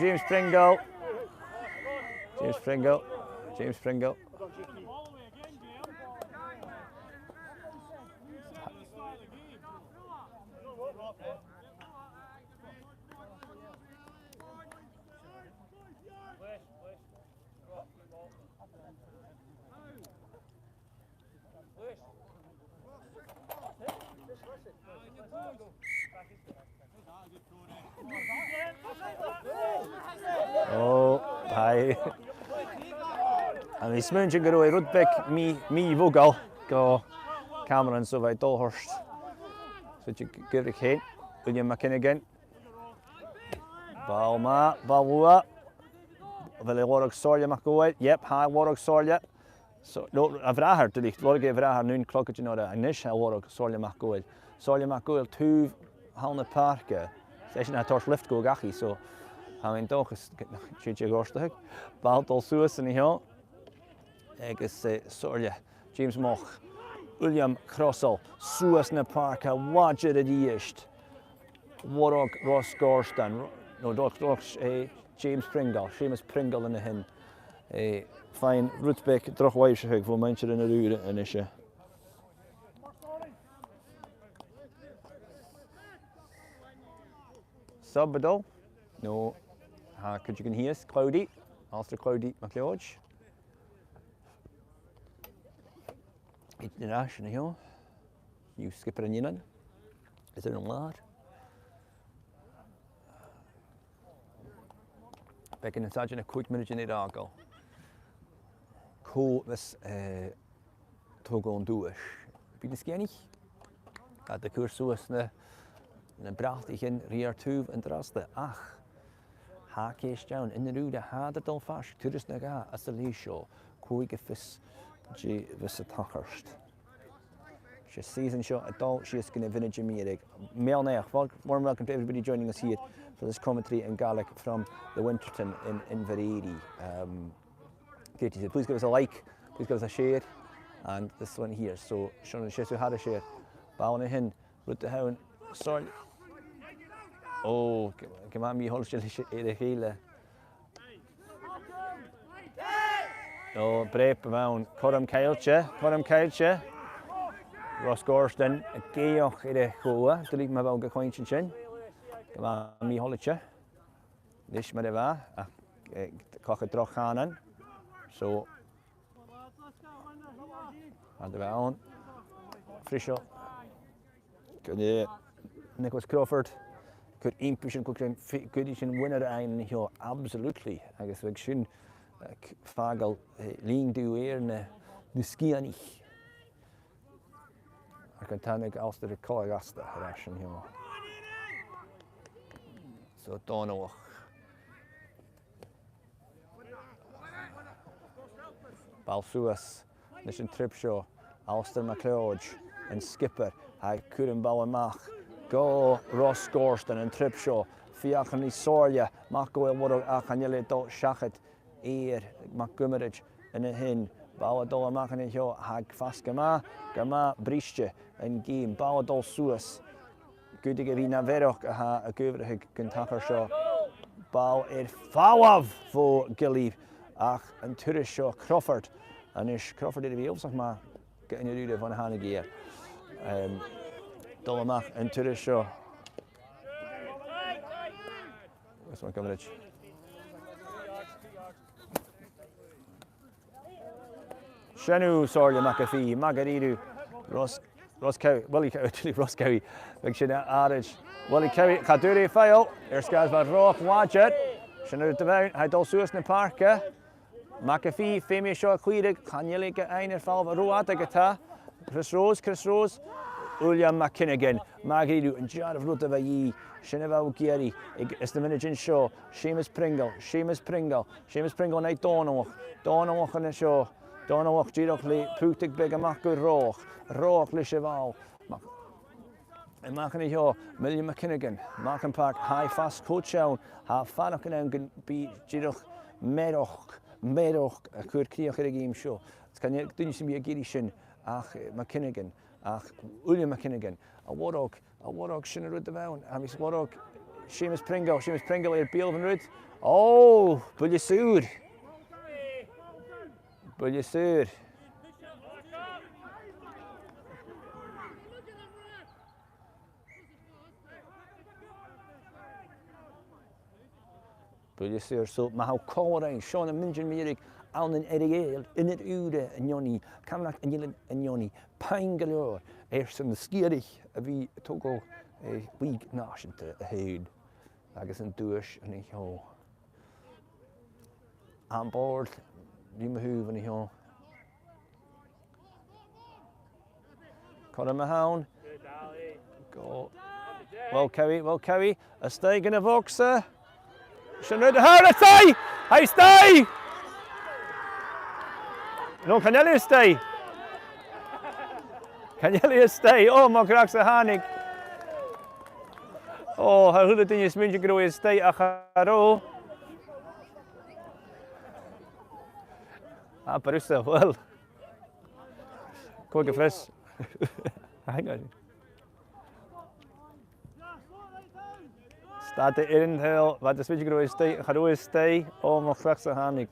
Oh, hi. And he's smooching away Rudbeck, me Vogel, go Cameron, so by Dolhurst. So you give the hint, William McKinnigan. Balwa. Will Warwick Sorja McCoy? Yep, hi Warwick Sorja. So, no, I've heard to the Warwick Vraher noon clock at you know that. Nish Warwick Sorja McCoy. Sorja McCoy, 2 Halna Park. Session had torch lift go gachi, so I mean, toch is Chichi Gorstig. Baltol Suas in the hill. Agus Sorja, James Moch, William Crossell, Suas na Park, Wadger at East. Warwick Ross Gorstan. No, James Pringle, Seamus Pringle in the hin. Fine, Rutbeck, Droch Weishig for Manchester in the Rude and Isha. Sabado. No. Could you can hear cloudy. After cloudy McLeod. It's the national hill. You skipper in Ireland. Is it a lad? Back in the sergeant a quick minute in the argo. Cool this Togo and Duish. Bin es gar nicht? Hat der Kurs so ist ne brachte ich in Rier 2 und Raste. Ach. Hakesh down in the rude had it all fast. Tourist naga as the lee show. Coig fis G vis attackerst. She season shot at all. She is going to vintage me. Warm welcome to everybody joining us here for this commentary in Gaelic from the Winterton in Inveraray. Please give us a like, please give us a share, and this one here. So Sean and Shesu had a share. Ballin hin, root the hound. Sorry. Oh, come on, me holstill the hele. Oh, brep around. Coram Kailche. Ross Gorston, a geoch in the goa, to leave my valga coinch chin. Come on, me holliche. This medeva, a cock a drochanan. So, and the round. Frisho. Good, Nicholas Crawford. Good impression, good winner ein hier absolutely. I guess we should fagel lean do here ne Skye nicht. I can tell you after the Colagasta ration here. So don't know. Balsuas, Nishan Tripshaw, Alistair McLeod, and Skipper. I couldn't bow and mach. Go Ross Gorston and Tripshaw. Fiachan ni Sorja, Mako Woro Achanele dot Shachet, Ear, McGummerage, and a hin. Bauerdol machen ich ja hag fast Gama Brische en game Bauerdol Suas Gudige wie na Verok a Göverhig Kentucker Shaw Bau Fawav for Gilly ach en Turish Shaw Crawford and is Crawford in the wheels of ma getting you van Hanegier Dolmach en Turish Shaw this one coming rich. Shanu Sorja McAfee, Magaridu, Ross Cowie, Willie Cowie, Ross Cowie, Big Shana Arage, Willie Cowie, Kaduri Fail, Erskaz van Rock, watch it, Shanu Devon, Hydol Suas in Parka, McAfee, Famous Shaw Queedig, Kanyelika Einer Fall, Ruata Gata, Chris Rose, William McKinnigan, Magaridu, and Jar of Rutavayi, Shinava Gieri, it's the Minijin Show, Seamus Pringle, Night Donawach on the show. Donawach Girochli, Putig Begamach good Roch Lisheval. And Macani Ho, William McKinnigan, Markham Park, High Fast Coach Show, Half Fanakan be Giroch Medoch, a good Kriach game show. It's can you didn't see me a Girishin, Ach McKinnigan, Ach William McKinnigan, a Warrock Shinnerud the Vown, and Miss Warrock, Seamus Pringle, at Beelvenrud. Oh, Bullisud. Bullisud. Bullisud, so Mahau Colerain, Sean and Minjan Mirik, Alnan Eriel, Init Ude and Yoni, Camanachd and Yoni, Pangalore, Erson the Skierich, a V Togo, a week nation to a head. I guess in Duish and a ho. On board. Rimahoov and ho. Conor Mahown. Go. Well, Cowie. A stake in a voxer. Shouldn't stay! Hey, stay! No, Canelli stay. Oh, my cracks a hanig. Oh, how the thing is mentioned grow is stay a haro. Parusa, well. Quick fresh. Hang on. Start the inhale, wat de switch grow is stay. Oh, my cracks a hanig.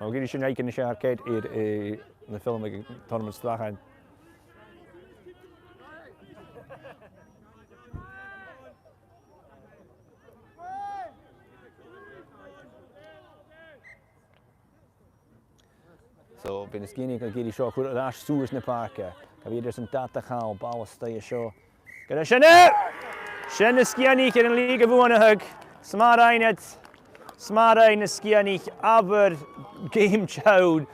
I'll give you in the arcade here in the film tournament straag. So ben skinny kan geri show kur rash soers na parke. Kan weer some data gaan bal stay show. Kan Shanne! Shanne skinny kan liga wonen hug. Smart net. Smart in skinny aber game child.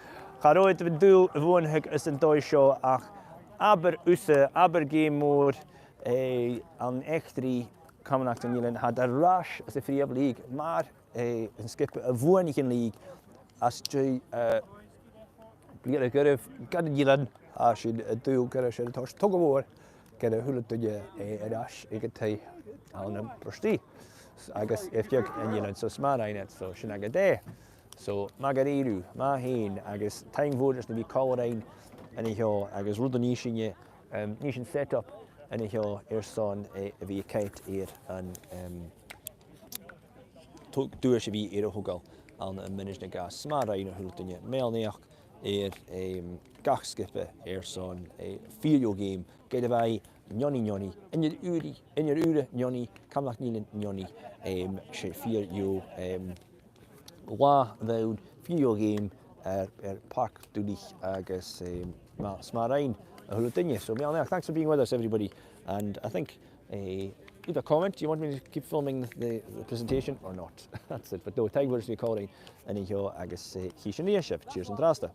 Garoit we doel wonen hug is een toy show ach. Aber usse aber game mode an echtri Camanachd en Eilein had a rash as a free up league, maar een skip a woonige league as je blir gurf kan Eilein as je doel kan je het toch gewoon kan je hulp dat je rash ik het aan een prosti. I guess if je en Eilein so smart in it so shinaga day. So magariru ma heen I guess time voters to be called in en ik I guess rudonishin je nishin setup en ik zo'n wie kijkt hier en doe je wie hier ook aan een minister gas smart in hulp je mail neer hier gachskippen hier zo'n video game get wij Johnny in je uren Johnny Camanachd Eilein Johnny vier you wou video game pak doe dich agus smart in so thanks for being with us everybody and I think leave a comment. Do you want me to keep filming the presentation or not? That's it. But no, thank you for calling and I guess cheers and trasta.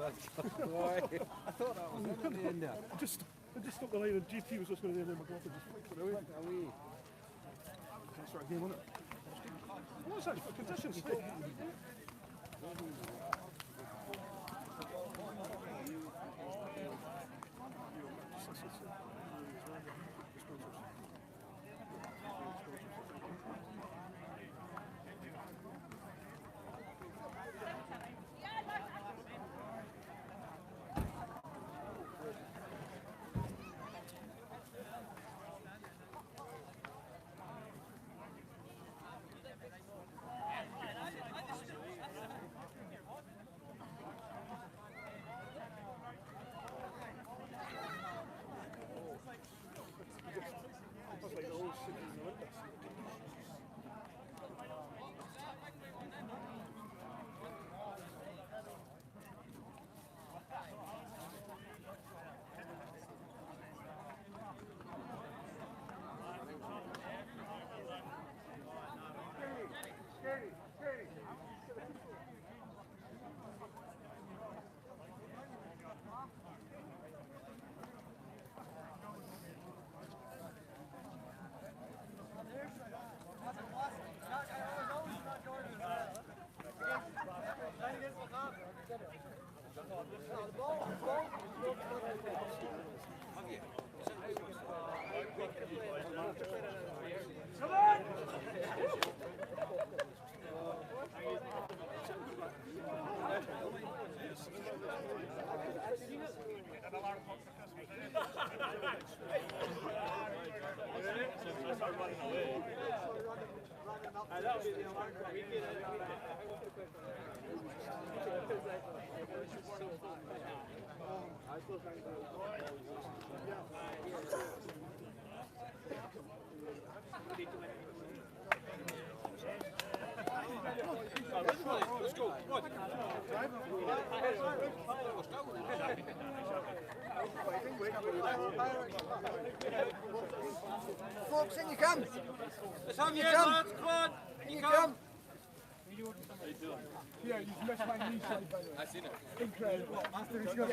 I thought that was it at the end there. I just stuck the line and GT was just going to end in my golf and just flicked it away. Can't start a game on it. What's that? Conditions still. Let's go. Folks, in you come. Let's have you come. In you come. Yeah, you've messed my knee side by the way. I seen it. Incredible. After he's got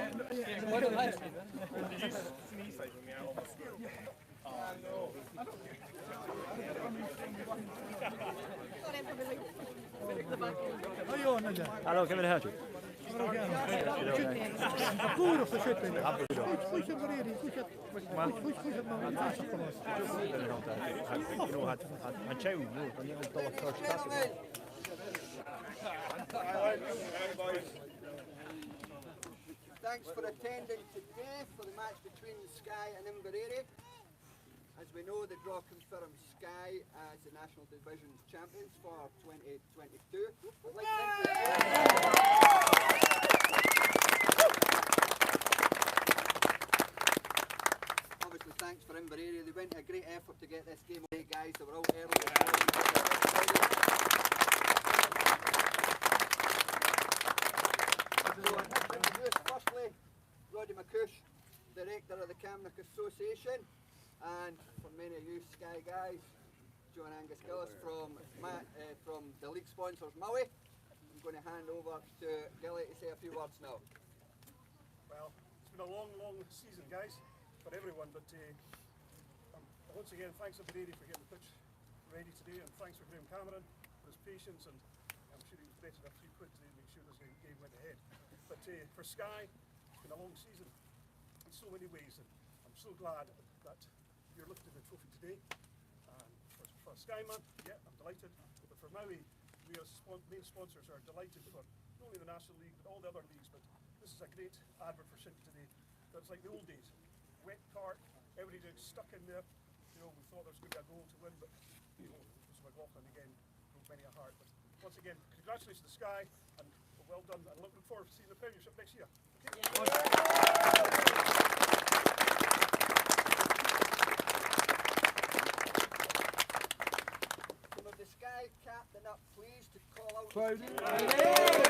Hello, come and help you. Goed of de shit in. Goed Inveraray, goed het. Goed het maar. Thanks for attending today for the match between Skye and Inveraray. As we know, the draw confirms Skye as the National Division champions for 2022. Obviously, thanks for Inveraray. They went to a great effort to get this game away, guys. They were out early. So I'd like to introduce firstly Roddy McCush, Director of the Camanachd Association, and for many of you Skye guys, Joe and Angus Gillis from the league sponsors Maui. I'm going to hand over to Gilly to say a few words now. Well, it's been a long season, guys, for everyone, but once again, thanks to Brady for getting the pitch ready today, and thanks for Graham Cameron for his patience, and I'm sure he was betting a few quid today to make sure this game went ahead. But for Skye, it's been a long season in so many ways, and I'm so glad that you're lifting the trophy today. For Skyeman, yeah, I'm delighted, but for Maui, we as main sponsors are delighted for not only the National League, but all the other leagues. But this is a great advert for Shinty today. It's like the old days, wet cart, everybody just stuck in there. You know, we thought there was going to be a goal to win, but you know, it was McLaughlin again, broke many a heart. But once again, congratulations to Skye, and well done, and looking forward to seeing the Premiership next year. Okay? So with the Skye captain up, please to call out. Cloudy.